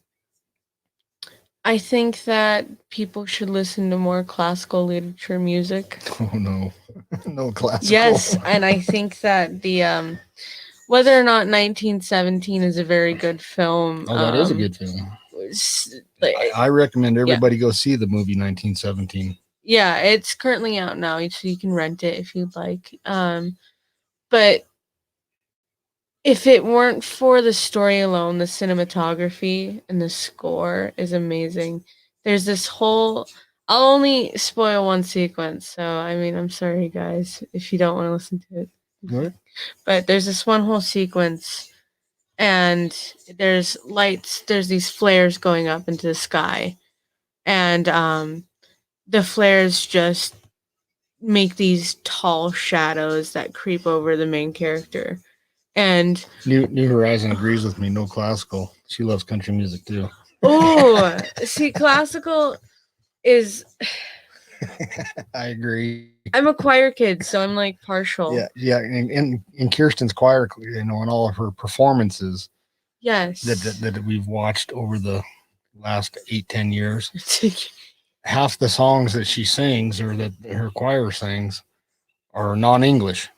I think that people should listen to more classical literature music. Oh no, no classical. Yes, and I think that the whether or not 1917 is a very good film. Oh, that is a good film. I recommend everybody go see the movie 1917. Yeah, it's currently out now, so you can rent it if you'd like. But if it weren't for the story alone, the cinematography and the score is amazing. There's this whole. I'll only spoil one sequence, so I mean, I'm sorry, guys, if you don't want to listen to it. What? But there's this one whole sequence, and there's lights. There's these flares going up into the sky, and the flares just make these tall shadows that creep over the main character. And New Horizon agrees with me. No classical. She loves country music too. Oh, see, classical is. I agree. I'm a choir kid, so I'm like partial. Yeah. In Kierstain's choir, in all of her performances. Yes. That we've watched over the last 8-10 years. Half the songs that she sings or that her choir sings are non-English.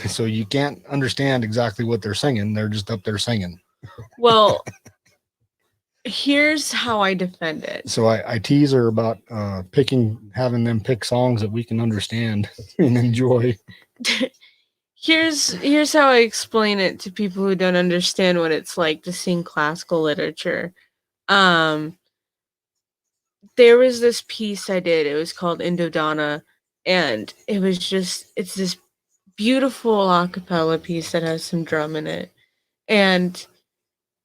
So you can't understand exactly what they're singing. They're just up there singing. Well, here's how I defend it. So I tease her about having them pick songs that we can understand and enjoy. Here's how I explain it to people who don't understand what it's like to sing classical literature. There was this piece I did. It was called Indodana, and it's this beautiful a cappella piece that has some drum in it, and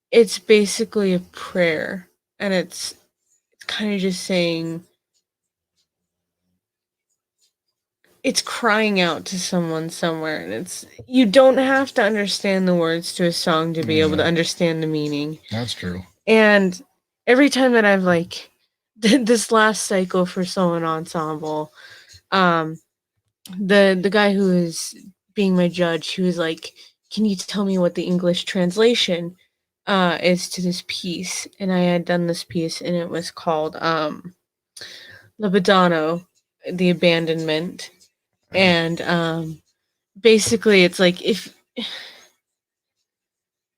it's basically a prayer, and it's kind of just saying, it's crying out to someone somewhere, and you don't have to understand the words to a song to be able to understand the meaning. That's true. And every time that I've did this last cycle for solo ensemble, the guy who is being my judge, he was like, "Can you tell me what the English translation is to this piece?" And I had done this piece, and it was called Libidano, the abandonment. And basically, it's like if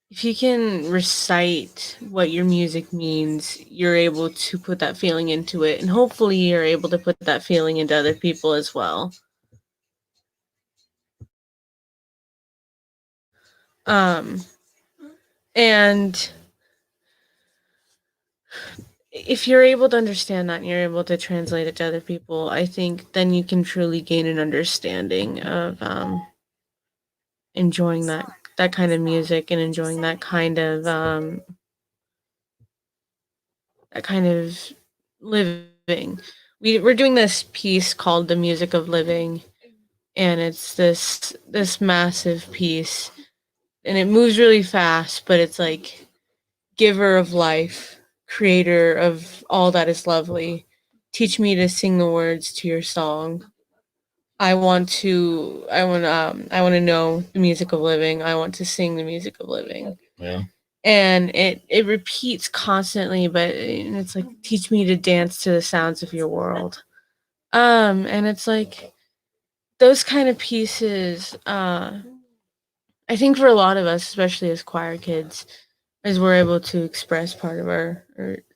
you can recite what your music means, you're able to put that feeling into it, and hopefully you're able to put that feeling into other people as well. And if you're able to understand that and you're able to translate it to other people, I think then you can truly gain an understanding of enjoying that kind of music and enjoying that kind of living. We're doing this piece called The Music of Living, and it's this massive piece, and it moves really fast, but it's like giver of life, creator of all that is lovely, teach me to sing the words to your song. I want to know the music of living. I want to sing the music of living. Yeah. And it repeats constantly, but it's like, teach me to dance to the sounds of your world. And it's like those kind of pieces, I think for a lot of us, especially as choir kids, as we're able to express part of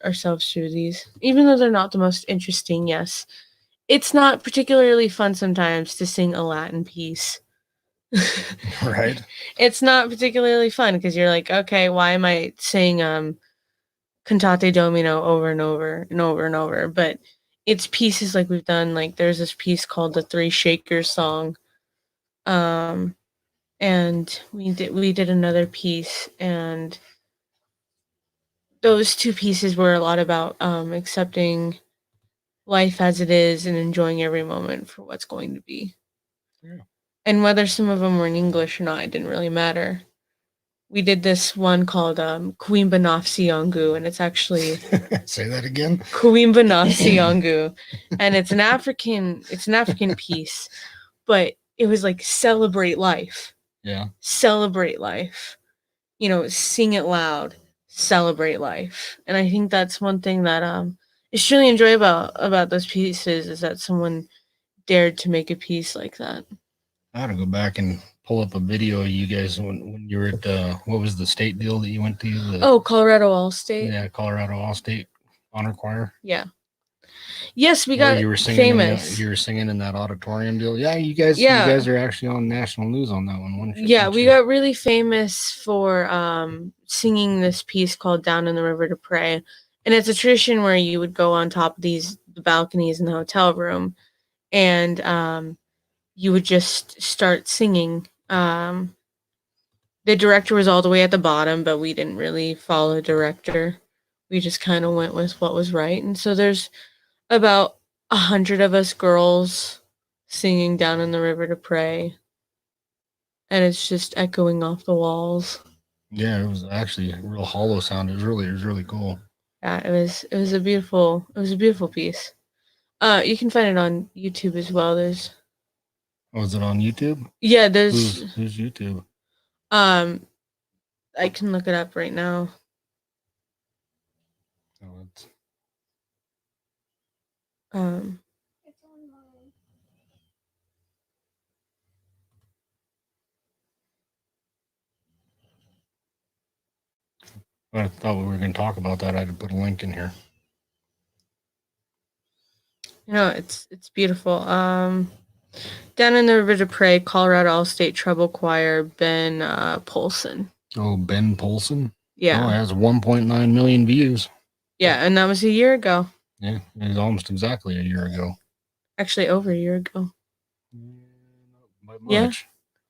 ourselves through these, even though they're not the most interesting. Yes, it's not particularly fun sometimes to sing a Latin piece. Right. It's not particularly fun because you're like, okay, why am I saying Cantate Domino over and over and over and over? But it's pieces like we've done. Like there's this piece called the Three Shakers song, and we did another piece, and those two pieces were a lot about accepting life as it is and enjoying every moment for what's going to be. Yeah. And whether some of them were in English or not, it didn't really matter. We did this one called Queen Banafsiyangu, and it's actually Say that again. Queen Banafsiyangu, and it's an African piece, but it was like celebrate life. Yeah. Celebrate life. You know, sing it loud. Celebrate life. And I think that's one thing that is really enjoyable about those pieces is that someone dared to make a piece like that. I had to go back and pull up a video of you guys when you were at what was the state deal that you went to? Colorado All-State. Yeah, Colorado All-State Honor Choir. Yeah. Yes, we got you were singing famous. You were singing in that auditorium deal. Yeah, you guys are actually on national news on that one. Yeah, we got really famous for singing this piece called Down in the River to Pray. And it's a tradition where you would go on top of the balconies in the hotel room and you would just start singing. The director was all the way at the bottom, but we didn't really follow the director. We just kind of went with what was right. And so there's about 100 of us girls singing Down in the River to Pray. And it's just echoing off the walls. Yeah, it was actually a real hollow sound. It was really cool. Yeah, it was a beautiful piece. You can find it on YouTube as well. There's is it on YouTube? Yeah, there's who's YouTube? I can look it up right now. Oh, it's I thought we were going to talk about that. I had to put a link in here. You know, it's beautiful. Down in the River to Pray, Colorado All-State Treble Choir, Ben Polson. Oh, Ben Polson? Yeah. Oh, it has 1.9 million views. Yeah, and that was a year ago. Yeah, it was almost exactly a year ago. Actually, over a year ago. By much. Yeah.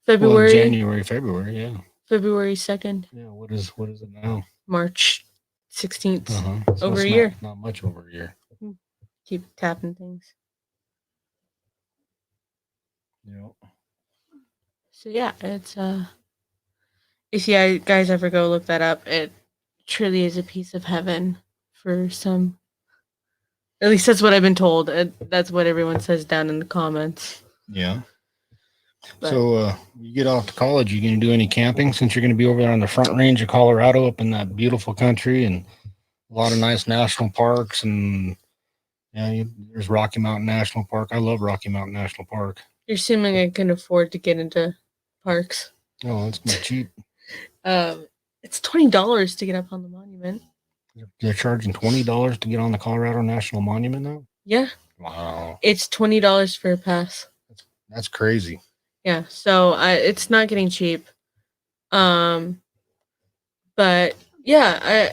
February. Well, January, February, yeah. February 2nd. Yeah, what is it now? March 16th. So over a year. Not much over a year. Keep tapping things. Yeah. So yeah, it's if you guys ever go look that up, it truly is a piece of heaven for some. At least that's what I've been told. That's what everyone says down in the comments. Yeah. But, so you get off to college, you going to do any camping since you're going to be over there on the Front Range of Colorado up in that beautiful country and a lot of nice national parks and there's Rocky Mountain National Park. I love Rocky Mountain National Park. You're assuming I can afford to get into parks. Oh, it's not cheap. It's $20 to get up on the monument. They're charging $20 to get on the Colorado National Monument now? Yeah. Wow. It's $20 for a pass. That's crazy. Yeah, so it's not getting cheap. But yeah,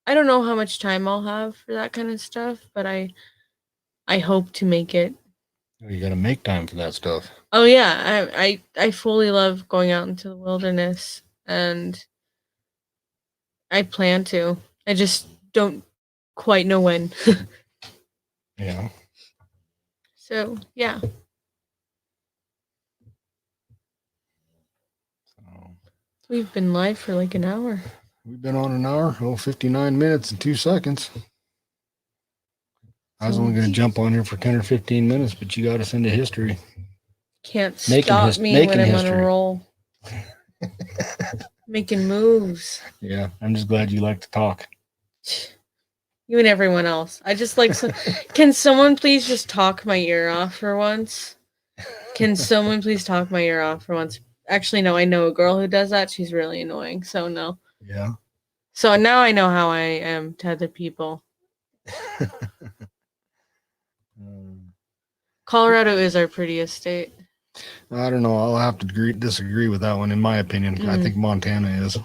I don't know how much time I'll have for that kind of stuff, but I hope to make it. You got to make time for that stuff. Oh yeah, I fully love going out into the wilderness, and I plan to. I just don't quite know when. Yeah. So yeah. We've been live for like an hour. We've been on an hour, 59 minutes and 2 seconds. I was only going to jump on here for 10 or 15 minutes, but you got us into history. Can't stop me when I'm on a roll. Making moves. Yeah, I'm just glad you like to talk. You and everyone else. I just like can someone please just talk my ear off for once? Can someone please talk my ear off for once? Actually, no, I know a girl who does that. She's really annoying. So no. Yeah. So now I know how I am to other people. Colorado is our prettiest state. I don't know. I'll have to disagree with that one. In my opinion, I think Montana is.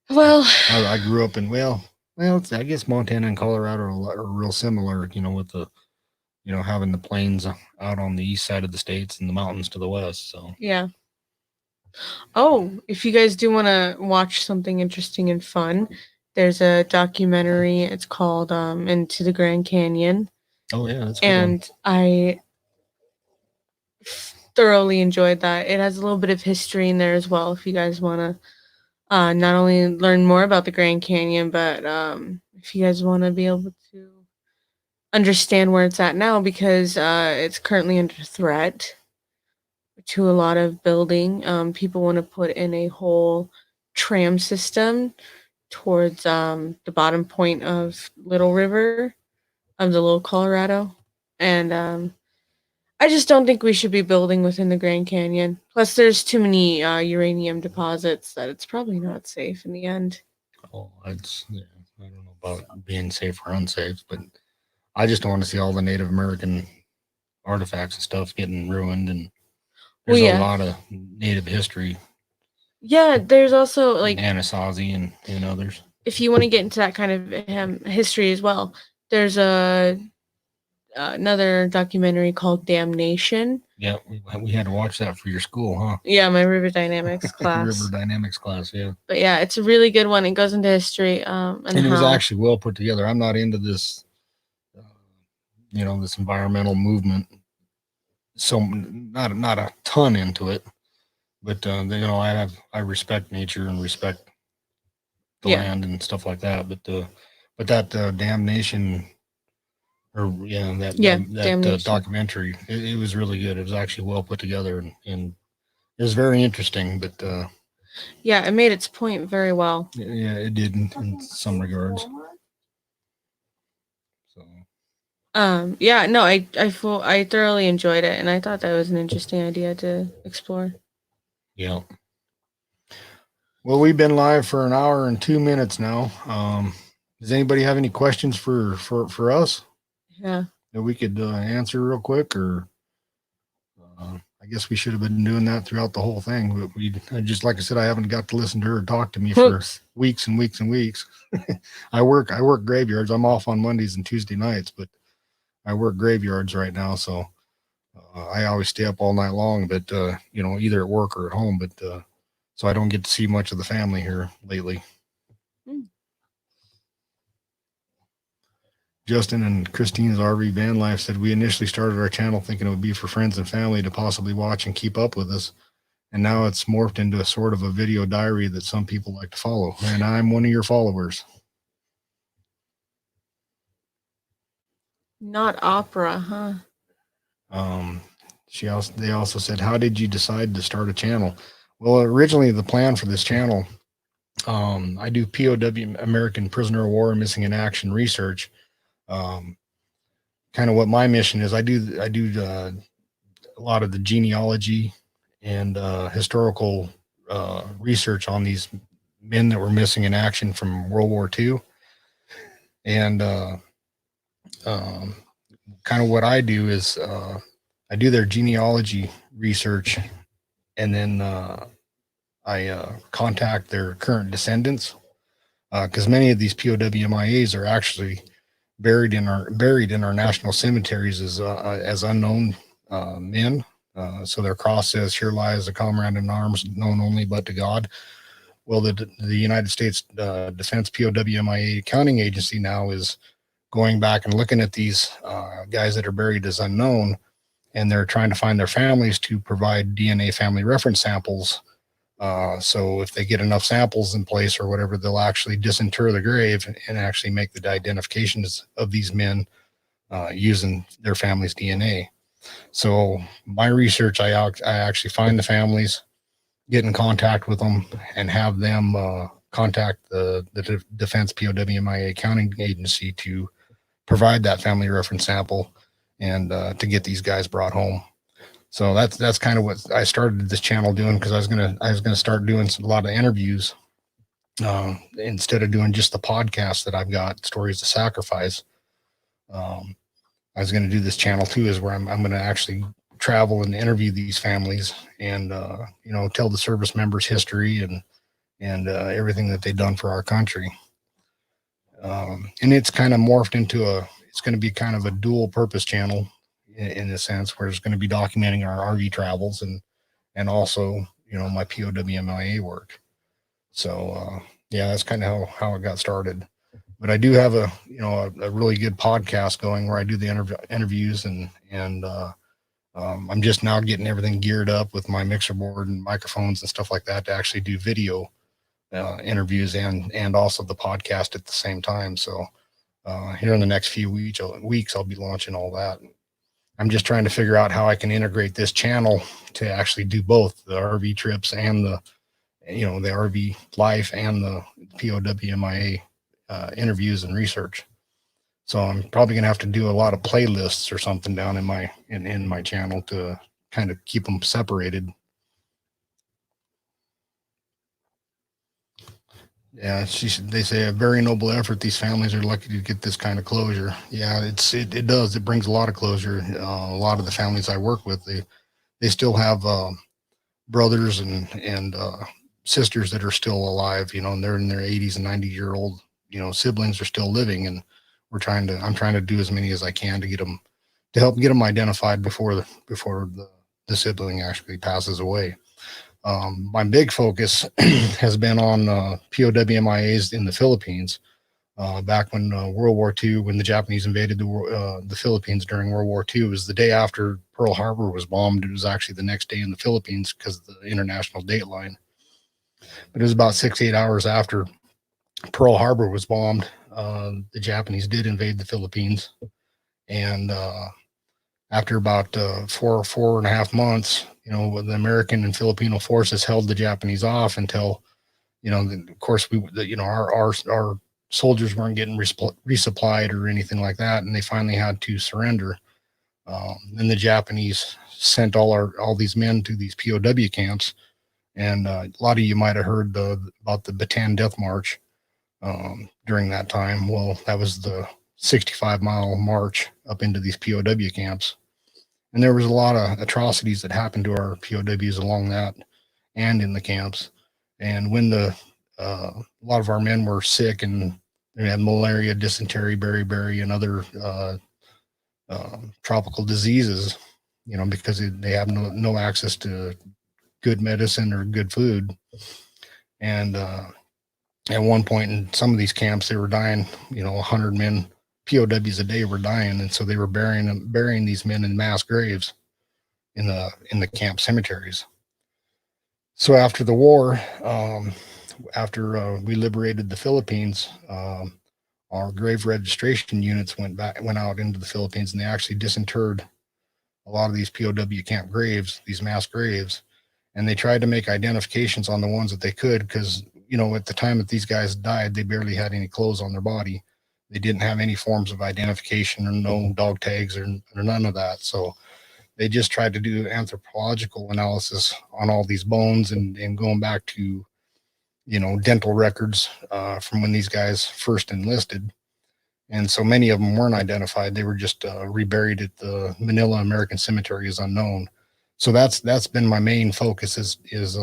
Well, I grew up in I guess Montana and Colorado are real similar. With the having the plains out on the east side of the states and the mountains to the west. So yeah. Oh, if you guys do want to watch something interesting and fun, there's a documentary. It's called Into the Grand Canyon. Oh yeah, that's and I thoroughly enjoyed that. It has a little bit of history in there as well. If you guys want to not only learn more about the Grand Canyon, but if you guys want to be able to understand where it's at now, because it's currently under threat to a lot of building. People want to put in a whole tram system towards the bottom point of Little River of the Little Colorado, and I just don't think we should be building within the Grand Canyon. Plus, there's too many uranium deposits that it's probably not safe in the end. Oh, I don't know about being safe or unsafe, but I just don't want to see all the Native American artifacts and stuff getting ruined. And there's a lot of Native history. Yeah, there's also like Anasazi and others. If you want to get into that kind of history as well, there's another documentary called Damnation. Yeah, we had to watch that for your school, huh? Yeah, my river dynamics class. River dynamics class, yeah. But yeah, it's a really good one. It goes into history, and it was actually well put together. I'm not into this, this environmental movement, so not a ton into it, but I respect nature and respect the land and stuff like that. But that Damnation. That documentary, it was really good. It was actually well put together and it was very interesting, but it made its point very well. Yeah, it did in some regards. So I thoroughly enjoyed it, and I thought that was an interesting idea to explore. Yeah. Well, we've been live for an hour and 2 minutes now. Does anybody have any questions for us? Yeah. That we could answer real quick, or I guess we should have been doing that throughout the whole thing. But just like I said, I haven't got to listen to her talk to me for weeks and weeks and weeks. I work graveyards. I'm off on Mondays and Tuesday nights, but I work graveyards right now, so I always stay up all night long. But either at work or at home. But so I don't get to see much of the family here lately. Justin and Christine's RV van life said, we initially started our channel thinking it would be for friends and family to possibly watch and keep up with us. And now it's morphed into a sort of a video diary that some people like to follow. And I'm one of your followers. Not opera, huh? They also said, how did you decide to start a channel? Well, originally the plan for this channel, I do POW, American Prisoner of War, Missing in Action research. Kind of what my mission is. I do a lot of the genealogy and historical research on these men that were missing in action from World War II. And kind of what I do is I do their genealogy research, and then I contact their current descendants, because many of these POW-MIAs are actually buried in our national cemeteries as unknown men. So their cross says, "Here lies a comrade in arms, known only but to God." Well, the United States Defense POW-MIA Accounting Agency now is going back and looking at these guys that are buried as unknown, and they're trying to find their families to provide DNA family reference samples. So if they get enough samples in place or whatever, they'll actually disinter the grave and actually make the identifications of these men using their family's DNA. So my research, I actually find the families, get in contact with them, and have them contact the Defense POW-MIA Accounting Agency to provide that family reference sample and to get these guys brought home. So that's kind of what I started this channel doing, because I was gonna start doing a lot of interviews instead of doing just the podcast that I've got, Stories of Sacrifice. I was going to do this channel too, is where I'm going to actually travel and interview these families and tell the service members' history and everything that they've done for our country. And it's kind of morphed into it's going to be kind of a dual purpose channel in a sense, where it's going to be documenting our RV travels and also, my POW-MIA work. So, yeah, that's kind of how it got started. But I do have a really good podcast going where I do the interviews and I'm just now getting everything geared up with my mixer board and microphones and stuff like that to actually do video interviews and also the podcast at the same time. So here in the next few weeks, I'll be launching all that. I'm just trying to figure out how I can integrate this channel to actually do both the RV trips and the RV life and the POW-MIA interviews and research. So I'm probably going to have to do a lot of playlists or something down in my channel to kind of keep them separated. Yeah, they say a very noble effort. These families are lucky to get this kind of closure. Yeah, it does. It brings a lot of closure. A lot of the families I work with, they still have brothers and sisters that are still alive, and they're in their 80s and 90-year-old, siblings are still living, and I'm trying to do as many as I can to help get them identified before the sibling actually passes away. My big focus has been on POW-MIAs in the Philippines. Back when World War II, when the Japanese invaded the Philippines during World War II, it was the day after Pearl Harbor was bombed. It was actually the next day in the Philippines because of the international date line. But it was about 6-8 hours after Pearl Harbor was bombed. The Japanese did invade the Philippines. And after about 4.5 months, the American and Filipino forces held the Japanese off until, of course, our soldiers weren't getting resupplied or anything like that, and they finally had to surrender. Then the Japanese sent all these men to these POW camps, and a lot of you might have heard about the Bataan Death March during that time. Well, that was the 65-mile march up into these POW camps. And there was a lot of atrocities that happened to our POWs along that and in the camps. And when a lot of our men were sick and they had malaria, dysentery, beriberi, and other tropical diseases, because they have no access to good medicine or good food. And at one point in some of these camps, they were dying, 100 men, POWs a day were dying. And so they were burying these men in mass graves in the camp cemeteries. So after the war, after we liberated the Philippines, our grave registration units went out into the Philippines, and they actually disinterred a lot of these POW camp graves, these mass graves. And they tried to make identifications on the ones that they could, because, at the time that these guys died, they barely had any clothes on their body. They didn't have any forms of identification or no dog tags or none of that. So they just tried to do anthropological analysis on all these bones and going back to, dental records from when these guys first enlisted. And so many of them weren't identified. They were just reburied at the Manila American Cemetery as unknown. So that's been my main focus is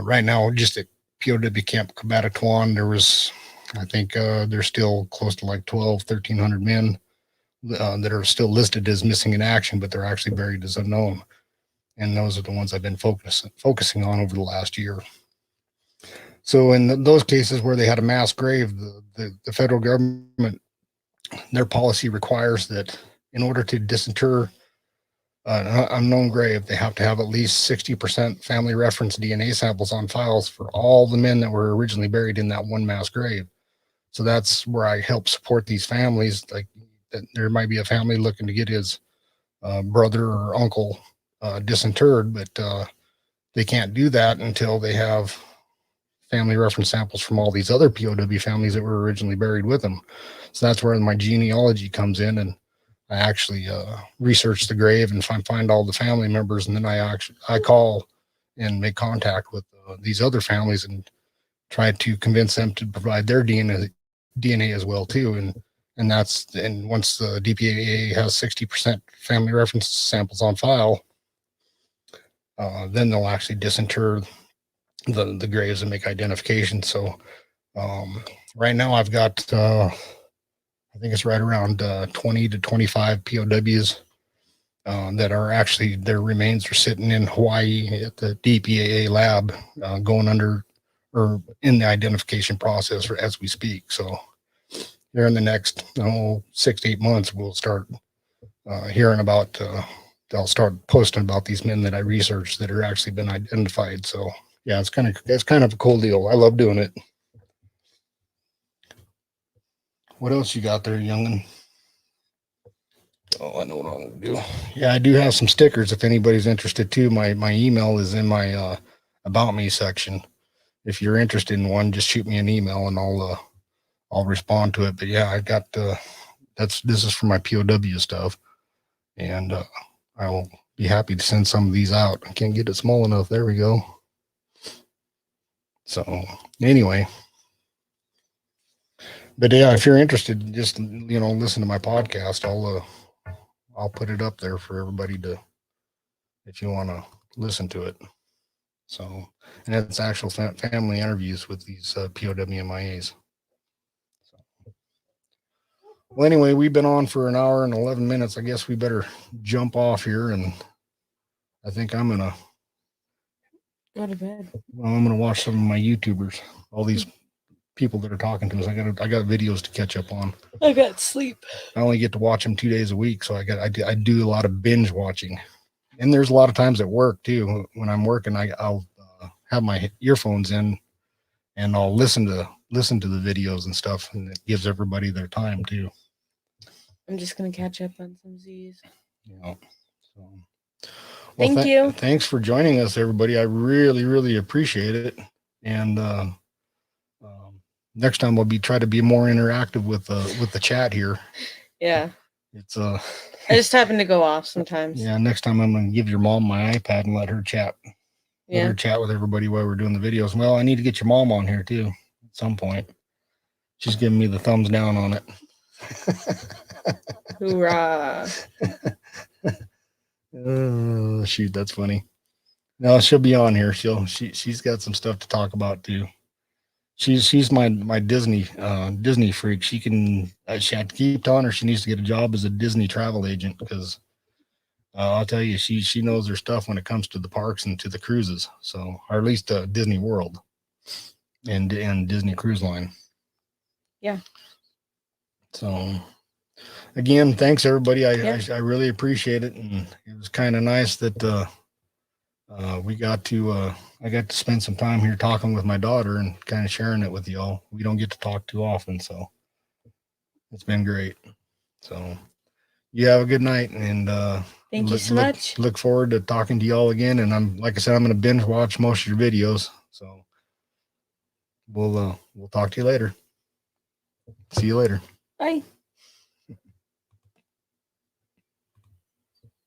right now, just at POW Camp Cabanatuan. There was, I think there's still close to like 1,300 men that are still listed as missing in action, but they're actually buried as unknown. And those are the ones I've been focusing on over the last year. So in those cases where they had a mass grave, the federal government, their policy requires that in order to disinter an unknown grave, they have to have at least 60% family reference DNA samples on files for all the men that were originally buried in that one mass grave. So that's where I help support these families. Like, there might be a family looking to get his brother or uncle disinterred, but they can't do that until they have family reference samples from all these other POW families that were originally buried with them. So that's where my genealogy comes in, and actually research the grave and find all the family members, and then I call and make contact with these other families and try to convince them to provide their DNA as well too. And once the DPAA has 60% family reference samples on file, then they'll actually disinter the graves and make identification. So right now I've got I think it's right around 20 to 25 POWs that are actually, their remains are sitting in Hawaii at the DPAA lab, going under or in the identification process as we speak. So here in the next 6 to 8 months, we'll start hearing about, they'll start posting about these men that I researched that are actually been identified. So yeah, it's kind of a cool deal. I love doing it. What else you got there, youngin? Oh, I know what I'm gonna do. Yeah, I do have some stickers if anybody's interested too. My email is in my about me section. If you're interested in one, just shoot me an email and I'll respond to it. But yeah, I got this is for my POW stuff, and I will be happy to send some of these out. I can't get it small enough. There we go. So anyway, but yeah, if you're interested, just listen to my podcast. I'll put it up there for everybody to, if you want to listen to it. So, and it's actual family interviews with these POW-MIAs. So, well, anyway, we've been on for an hour and 11 minutes. I guess we better jump off here, and I think I'm gonna go to bed. Well, I'm gonna watch some of my YouTubers. All these people that are talking to us. I got videos to catch up on. I got sleep. I only get to watch them 2 days a week, so I do a lot of binge watching. And there's a lot of times at work too. When I'm working, I'll have my earphones in, and I'll listen to the videos and stuff, and it gives everybody their time too. I'm just gonna catch up on some Z's. Yeah. So, well, thank you. Thanks for joining us, everybody. I really, really appreciate it. And next time we'll try to be more interactive with the chat here. Yeah. It's I just happen to go off sometimes. Yeah. Next time I'm gonna give your mom my iPad and let her chat. Yeah. Let her chat with everybody while we're doing the videos. Well, I need to get your mom on here too at some point. She's giving me the thumbs down on it. Hoorah. Oh, shoot, that's funny. No, she'll be on here. She's got some stuff to talk about too. She's my Disney freak. She had to keep telling her she needs to get a job as a Disney travel agent, because I'll tell you, she knows her stuff when it comes to the parks and to the cruises. So, or at least Disney World and Disney Cruise Line. Yeah. So, again, thanks everybody. I really appreciate it, and it was kind of nice that I got to spend some time here talking with my daughter and kind of sharing it with y'all. We don't get to talk too often, so it's been great. So you have a good night, and thank you so much. Look forward to talking to y'all again. And like I said, I'm going to binge watch most of your videos. So we'll talk to you later. See you later. Bye.